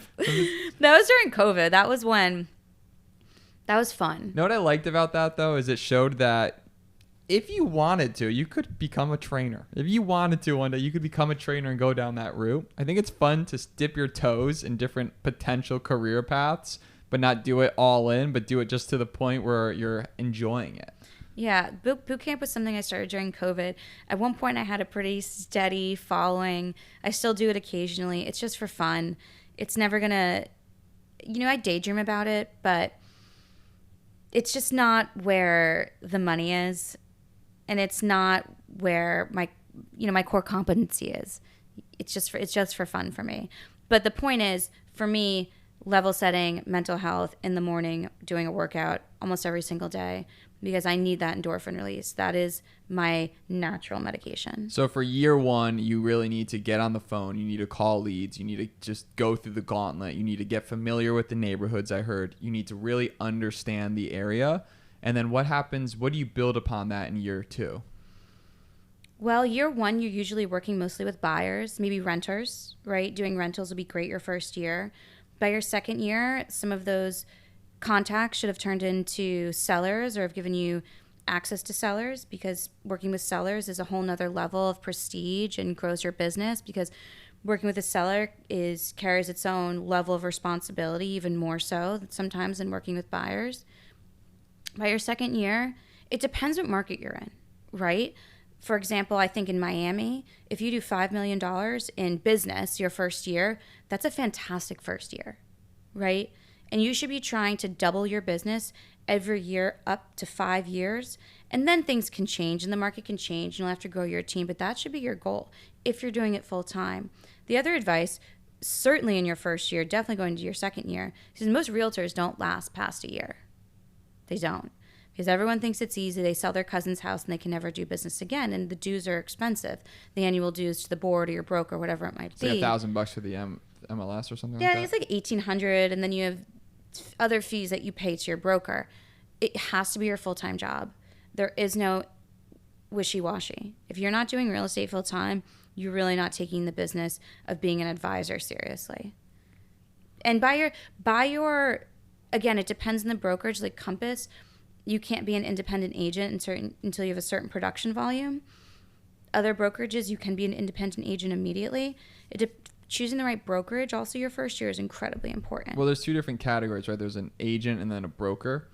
That was during COVID. That was fun. You know what I liked about that, though, is it showed that if you wanted to, you could become a trainer. If you wanted to one day, you could become a trainer and go down that route. I think it's fun to dip your toes in different potential career paths, but not do it all in, but do it just to the point where you're enjoying it. Yeah, boot camp was something I started during COVID. At one point, I had a pretty steady following. I still do it occasionally. It's just for fun. It's never going to, I daydream about it, but it's just not where the money is. And it's not where my core competency is. It's just for fun for me. But the point is, for me, level setting, mental health in the morning, doing a workout almost every single day, because I need that endorphin release. That is my natural medication. So for year one, you really need to get on the phone. You need to call leads. You need to just go through the gauntlet. You need to get familiar with the neighborhoods, I heard. You need to really understand the area. And then what happens? What do you build upon that in year two? Well, year one, you're usually working mostly with buyers, maybe renters, right? Doing rentals will be great your first year. By your second year, some of those contacts should have turned into sellers or have given you access to sellers, because working with sellers is a whole nother level of prestige and grows your business, because working with a seller carries its own level of responsibility, even more so sometimes than working with buyers. By your second year, it depends what market you're in, right? For example, I think in Miami, if you do $5 million in business your first year, that's a fantastic first year, right? And you should be trying to double your business every year up to 5 years. And then things can change and the market can change. You'll have to grow your team, but that should be your goal if you're doing it full time. The other advice, certainly in your first year, definitely going into your second year, because most realtors don't last past a year. They don't. Because everyone thinks it's easy. They sell their cousin's house and they can never do business again. And the dues are expensive. The annual dues to the board or your broker, whatever it might be. It's like $1,000 for the MLS or something yeah, like that? It's like $1,800, and then you have other fees that you pay to your broker. It has to be your full-time job. There is no wishy-washy. If you're not doing real estate full-time, you're really not taking the business of being an advisor seriously. And by your again, it depends on the brokerage. Like Compass, you can't be an independent agent until you have a certain production volume. Other brokerages, you can be an independent agent immediately. Choosing the right brokerage, also your first year, is incredibly important. Well, there's two different categories, right? There's an agent and then a broker.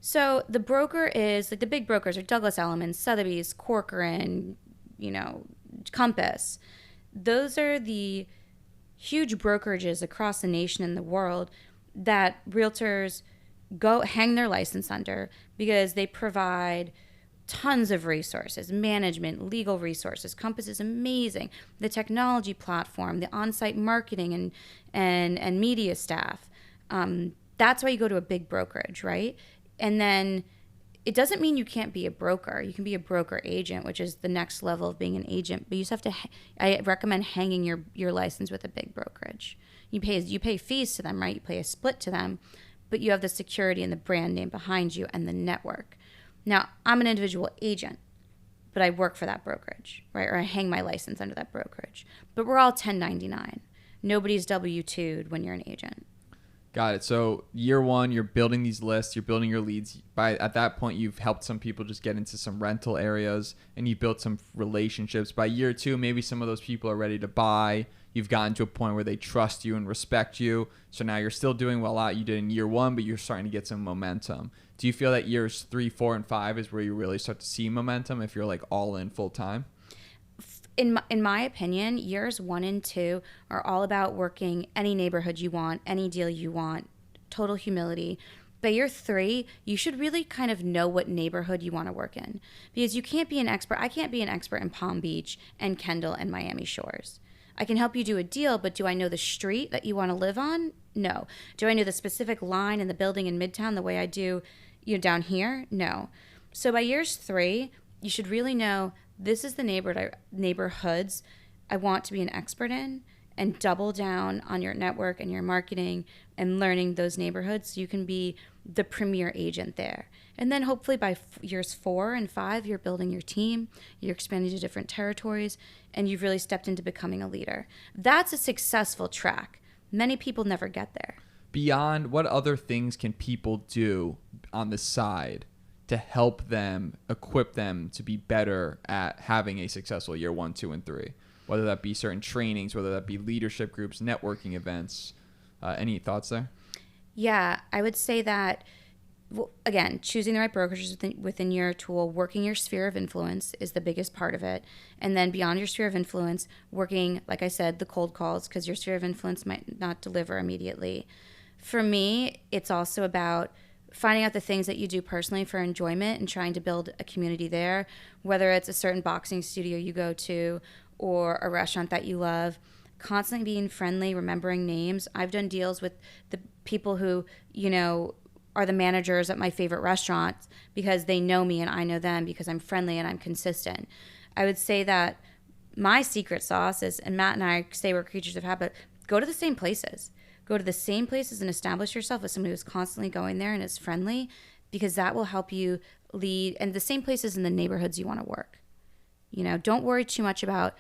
So the broker is, like, the big brokers are Douglas Elliman, Sotheby's, Corcoran, Compass. Those are the huge brokerages across the nation and the world that realtors go hang their license under, because they provide tons of resources, management, legal resources. Compass is amazing. The technology platform, the on-site marketing and media staff. That's why you go to a big brokerage, right? And then it doesn't mean you can't be a broker. You can be a broker agent, which is the next level of being an agent. But you just have to. I recommend hanging your license with a big brokerage. You pay fees to them, right? You pay a split to them, but you have the security and the brand name behind you and the network. Now, I'm an individual agent, but I work for that brokerage, right? Or I hang my license under that brokerage. But we're all 1099. Nobody's W-2'd when you're an agent. Got it. So year one, you're building these lists, you're building your leads. At that point, you've helped some people just get into some rental areas, and you've built some relationships. By year two, maybe some of those people are ready to buy. You've gotten to a point where they trust you and respect you. So now you're still doing well out you did in year one, but you're starting to get some momentum. Do you feel that years 3, 4, and 5 is where you really start to see momentum if you're like all in full time? In my opinion, years 1 and 2 are all about working any neighborhood you want, any deal you want, total humility. By year 3, you should really kind of know what neighborhood you want to work in, because you can't be an expert. I can't be an expert in Palm Beach and Kendall and Miami Shores. I can help you do a deal, but do I know the street that you want to live on? No. Do I know the specific line in the building in Midtown the way I do, down here? No. So by years 3, you should really know this is the neighborhoods I want to be an expert in, and double down on your network and your marketing and learning those neighborhoods so you can be the premier agent there. And then hopefully by years 4 and 5, you're building your team, you're expanding to different territories, and you've really stepped into becoming a leader. That's a successful track. Many people never get there. Beyond, what other things can people do on the side to help them, equip them to be better at having a successful year 1, 2, and 3? Whether that be certain trainings, whether that be leadership groups, networking events. Any thoughts there? Yeah, I would say that, well, again, choosing the right brokerages within your tool, working your sphere of influence is the biggest part of it. And then beyond your sphere of influence, working, like I said, the cold calls, because your sphere of influence might not deliver immediately. For me, it's also about finding out the things that you do personally for enjoyment and trying to build a community there, whether it's a certain boxing studio you go to or a restaurant that you love. Constantly being friendly, remembering names. I've done deals with the people who, are the managers at my favorite restaurants because they know me and I know them because I'm friendly and I'm consistent. I would say that my secret sauce is, and Matt and I say we're creatures of habit, go to the same places. Go to the same places and establish yourself as somebody who's constantly going there and is friendly, because that will help you lead. And the same places in the neighborhoods you want to work. Don't worry too much about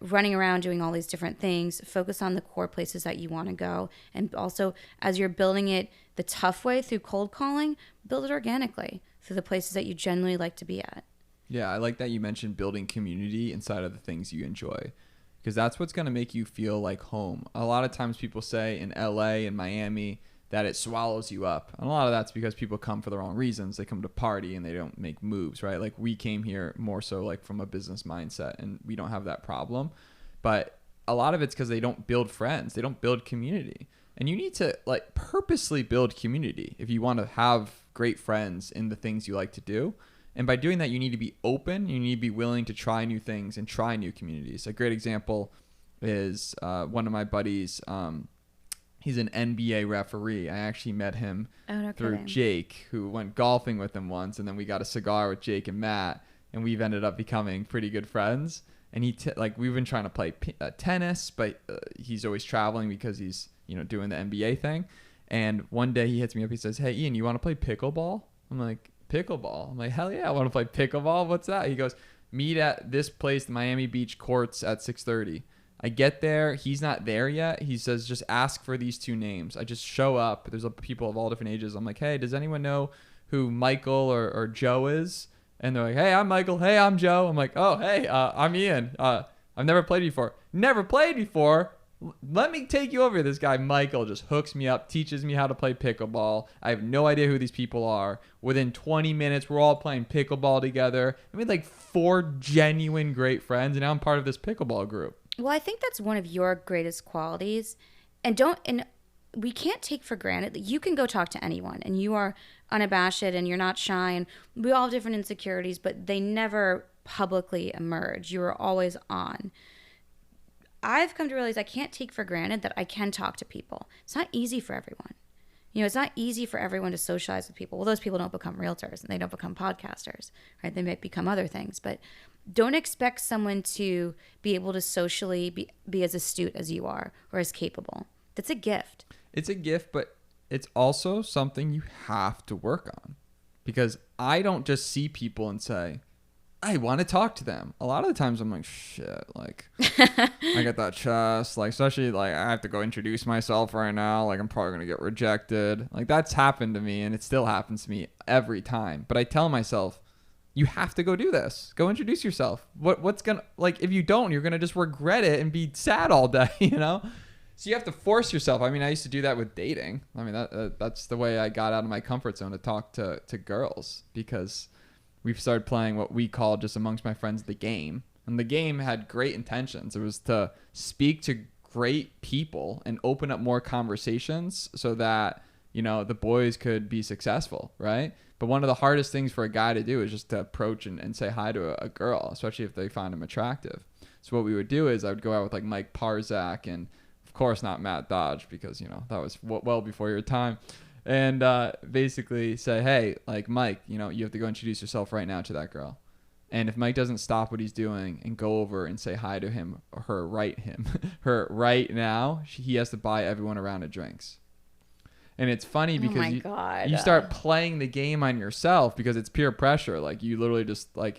running around doing all these different things. Focus on the core places that you want to go. And also, as you're building it the tough way through cold calling, build it organically through the places that you generally like to be at. Yeah, I like that you mentioned building community inside of the things you enjoy, because that's what's going to make you feel like home. A lot of times people say in LA and Miami that it swallows you up. And a lot of that's because people come for the wrong reasons. They come to party and they don't make moves, right? Like we came here more so like from a business mindset, and we don't have that problem. But a lot of it's because they don't build friends. They don't build community. And you need to like purposely build community if you want to have great friends in the things you like to do. And by doing that, you need to be open. You need to be willing to try new things and try new communities. A great example is one of my buddies. He's an NBA referee. I actually met him through Jake, who went golfing with him once. And then we got a cigar with Jake and Matt. And we've ended up becoming pretty good friends. And we've been trying to play tennis, but he's always traveling because he's doing the NBA thing. And one day he hits me up. He says, "Hey, Ian, you want to play pickleball?" I'm like, "Pickleball?" I'm like, "Hell yeah, I want to play pickleball. What's that?" He goes, "Meet at this place, the Miami Beach courts at 6:30. I get there. He's not there yet. He says, "Just ask for these 2 names." I just show up. There's people of all different ages. I'm like, "Hey, does anyone know who Michael or Joe is?" And they're like, "Hey, I'm Michael. Hey, I'm Joe." I'm like, "Oh, hey, I'm Ian. I've never played before." "Never played before? Let me take you over here." This guy, Michael, just hooks me up, teaches me how to play pickleball. I have no idea who these people are. Within 20 minutes, we're all playing pickleball together. I made like 4 genuine great friends, and now I'm part of this pickleball group. Well, I think that's one of your greatest qualities. And we can't take for granted that you can go talk to anyone and you are unabashed and you're not shy, and we all have different insecurities, but they never publicly emerge. You are always on. I've come to realize I can't take for granted that I can talk to people. It's not easy for everyone. It's not easy for everyone to socialize with people. Well, those people don't become realtors and they don't become podcasters, right? They might become other things, but don't expect someone to be able to socially be as astute as you are or as capable. That's a gift. It's a gift, but it's also something you have to work on, because I don't just see people and say, I want to talk to them. A lot of the times I'm like, shit, like I got that chest, like especially like I have to go introduce myself right now. Like I'm probably going to get rejected. Like that's happened to me and it still happens to me every time. But I tell myself, you have to go do this. Go introduce yourself. What's going to, like, if you don't, you're going to just regret it and be sad all day, you know? So you have to force yourself. I mean, I used to do that with dating. I mean, that's the way I got out of my comfort zone to talk to girls, because we've started playing what we call, just amongst my friends, the game. And the game had great intentions. It was to speak to great people and open up more conversations so that, you know, the boys could be successful, right? But one of the hardest things for a guy to do is just to approach and say hi to a girl, especially if they find him attractive. So what we would do is I would go out with like Mike Parzak and, of course, not Matt Dodge, because, you know, that was well before your time. And basically say, hey, like, Mike, you know, you have to go introduce yourself right now to that girl. And if Mike doesn't stop what he's doing and go over and say hi to him, or her right now, he has to buy everyone a round of drinks. And it's funny because you start playing the game on yourself, because it's peer pressure. Like, you literally just, like,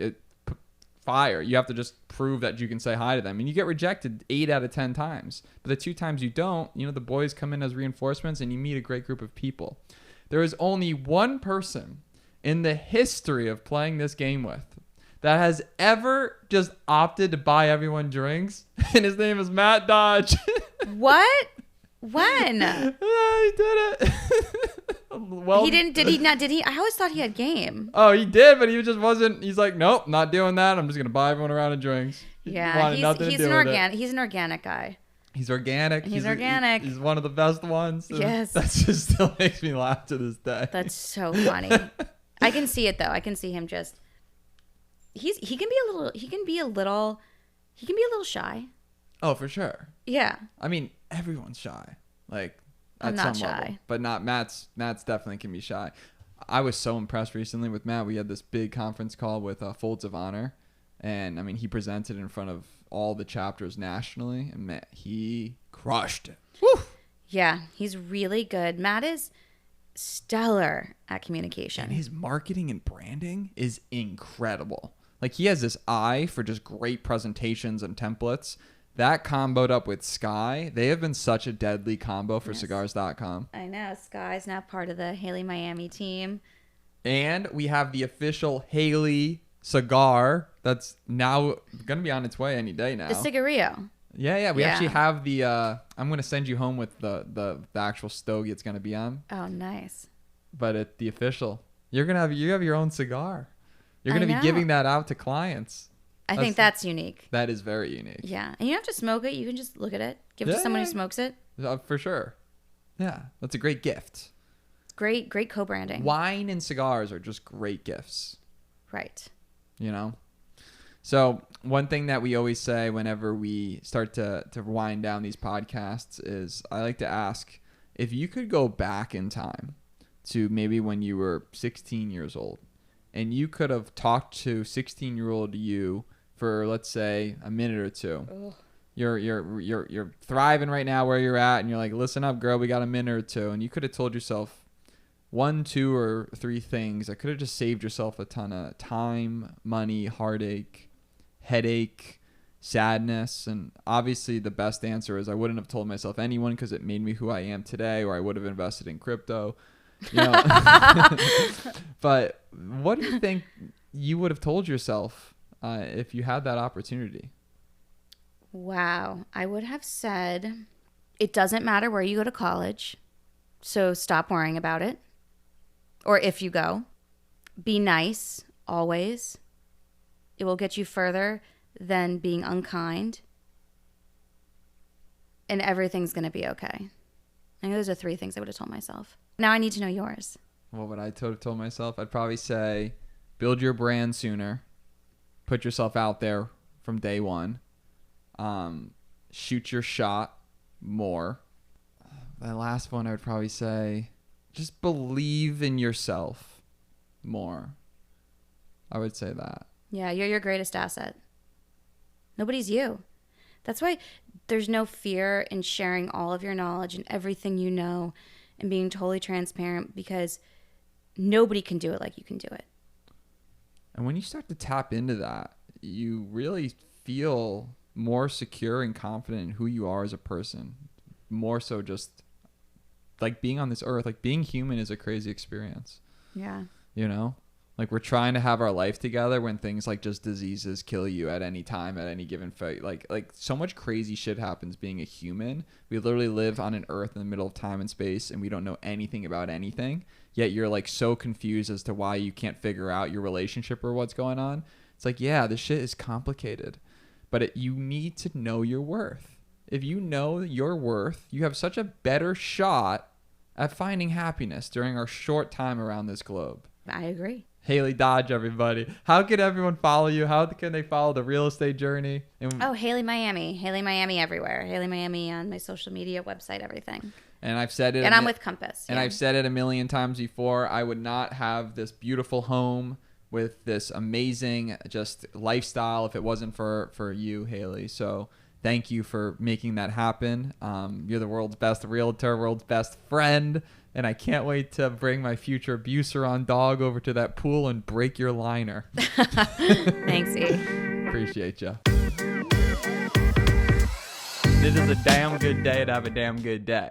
fire. You have to just prove that you can say hi to them. And you get rejected 8 out of 10 times. But the 2 times you don't, you know, the boys come in as reinforcements and you meet a great group of people. There is only one person in the history of playing this game with that has ever just opted to buy everyone drinks. And his name is Matt Dodge. What? When? Yeah, he did it. Well, he didn't. Did he not? Did he? I always thought he had game. Oh, he did, but he just wasn't. He's like, nope, not doing that. I'm just gonna buy everyone a round of drinks. Yeah, he's an organic guy. He's organic. He's organic. He's one of the best ones. Yes. That just still makes me laugh to this day. That's so funny. I can see it though. I can see him just. He can be a little shy. Oh, for sure. Yeah. I mean, everyone's shy. Like, I'm not shy. level. But not Matt's definitely can be shy. I was so impressed recently with Matt. We had this big conference call with Folds of Honor. And, I mean, he presented in front of all the chapters nationally. And, Matt, he crushed it. Woo! Yeah, he's really good. Matt is stellar at communication. And his marketing and branding is incredible. Like, he has this eye for just great presentations and templates. That comboed up with Sky, they have been such a deadly combo for cigars.com. I know. Sky's now part of the Hayley Miami team. And we have the official Hayley cigar that's now going to be on its way any day now. The cigarillo. Yeah. We actually have the, I'm going to send you home with the actual stogie it's going to be on. Oh, nice. But at the official, you have your own cigar. You're going to be giving that out to clients. I think that's unique. That is very unique. Yeah. And you don't have to smoke it. You can just look at it. Give it to someone who smokes it. For sure. Yeah. That's a great gift. Great co-branding. Wine and cigars are just great gifts. Right. You know? So one thing that we always say whenever we start to wind down these podcasts is I like to ask, if you could go back in time to maybe when you were 16 years old and you could have talked to 16-year-old you for, let's say, a minute or two. Ugh. You're thriving right now where you're at, and you're like, listen up, girl, we got a minute or two. And you could have told yourself 1, 2, or 3 things that could have just saved yourself a ton of time, money, heartache, headache, sadness. And obviously the best answer is I wouldn't have told myself anyone, because it made me who I am today, or I would have invested in crypto. You know? But what do you think you would have told yourself if you had that opportunity? Wow. I would have said, it doesn't matter where you go to college, so stop worrying about it. Or if you go, be nice always. It will get you further than being unkind. And everything's going to be okay. I think those are 3 things I would have told myself. Now I need to know yours. What would I have told myself? I'd probably say, build your brand sooner. Put yourself out there from day one. Shoot your shot more. The last one I would probably say, just believe in yourself more. I would say that. Yeah, you're your greatest asset. Nobody's you. That's why there's no fear in sharing all of your knowledge and everything you know and being totally transparent, because nobody can do it like you can do it. And when you start to tap into that, you really feel more secure and confident in who you are as a person. More so just like being on this earth, like being human is a crazy experience. Yeah. You know? Like we're trying to have our life together when things like just diseases kill you at any time, at any given fight. Like so much crazy shit happens being a human. We literally live on an earth in the middle of time and space and we don't know anything about anything. Yet you're like so confused as to why you can't figure out your relationship or what's going on. It's like, yeah, this shit is complicated, but you need to know your worth. If you know your worth, you have such a better shot at finding happiness during our short time around this globe. I agree. Hayley Dodge, everybody. How can everyone follow you? How can they follow the real estate journey? Hayley Miami. Hayley Miami everywhere. Hayley Miami on my social media, website, everything. And I've said it. And I'm with Compass. And yeah. I've said it a million times before. I would not have this beautiful home with this amazing just lifestyle if it wasn't for you, Hayley. So thank you for making that happen. You're the world's best realtor, world's best friend. And I can't wait to bring my future abuser on dog over to that pool and break your liner. Thanks, E. Appreciate you. This is a damn good day to have a damn good day.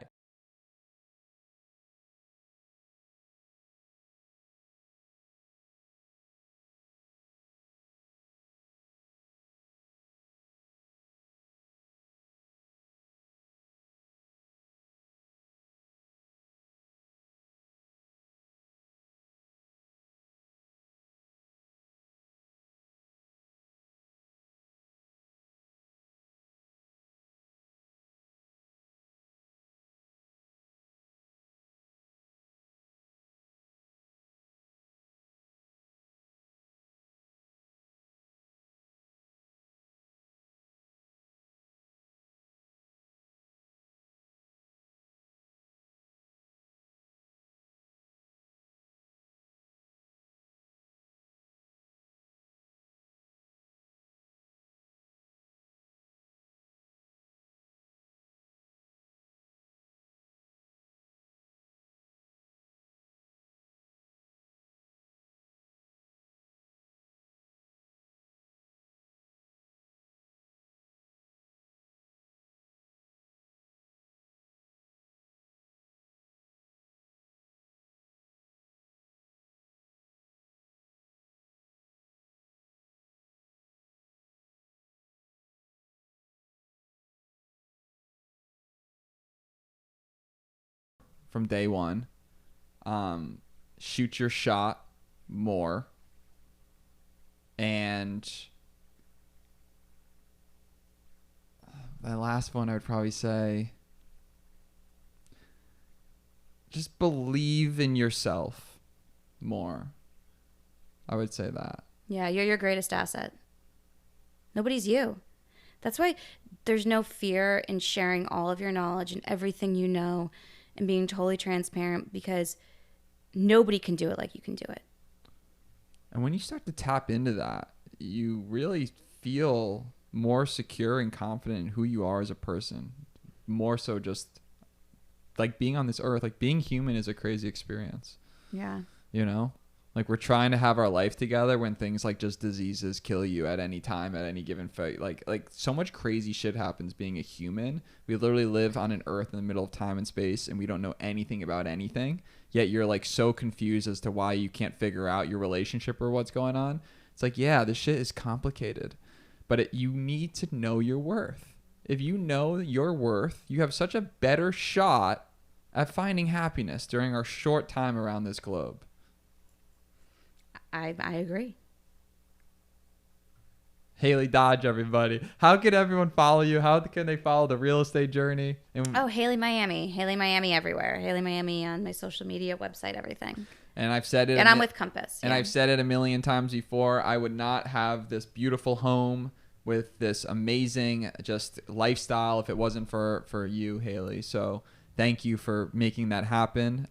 From day one, shoot your shot more, and the last one I would probably say, just believe in yourself more. I would say that. Yeah, you're your greatest asset. Nobody's you. That's why there's no fear in sharing all of your knowledge and everything you know and being totally transparent, because nobody can do it like you can do it. And when you start to tap into that, you really feel more secure and confident in who you are as a person. More so just like being on this earth, like being human is a crazy experience. Yeah. You know? Like we're trying to have our life together when things like just diseases kill you at any time, at any given fight. Like so much crazy shit happens being a human. We literally live on an earth in the middle of time and space and we don't know anything about anything. Yet you're like so confused as to why you can't figure out your relationship or what's going on. It's like, yeah, this shit is complicated, but you need to know your worth. If you know your worth, you have such a better shot at finding happiness during our short time around this globe. I agree. Hayley Dodge, everybody. How can everyone follow you? How can they follow the real estate journey? Hayley Miami. Hayley Miami everywhere. Hayley Miami on my social media, website, everything. And I've said it. And I'm with Compass. And yeah. I've said it a million times before. I would not have this beautiful home with this amazing just lifestyle if it wasn't for you, Hayley. So thank you for making that happen.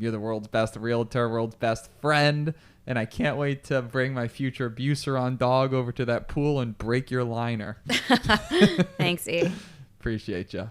You're the world's best realtor, world's best friend. And I can't wait to bring my future abuser on dog over to that pool and break your liner. Thanks, E. Appreciate you.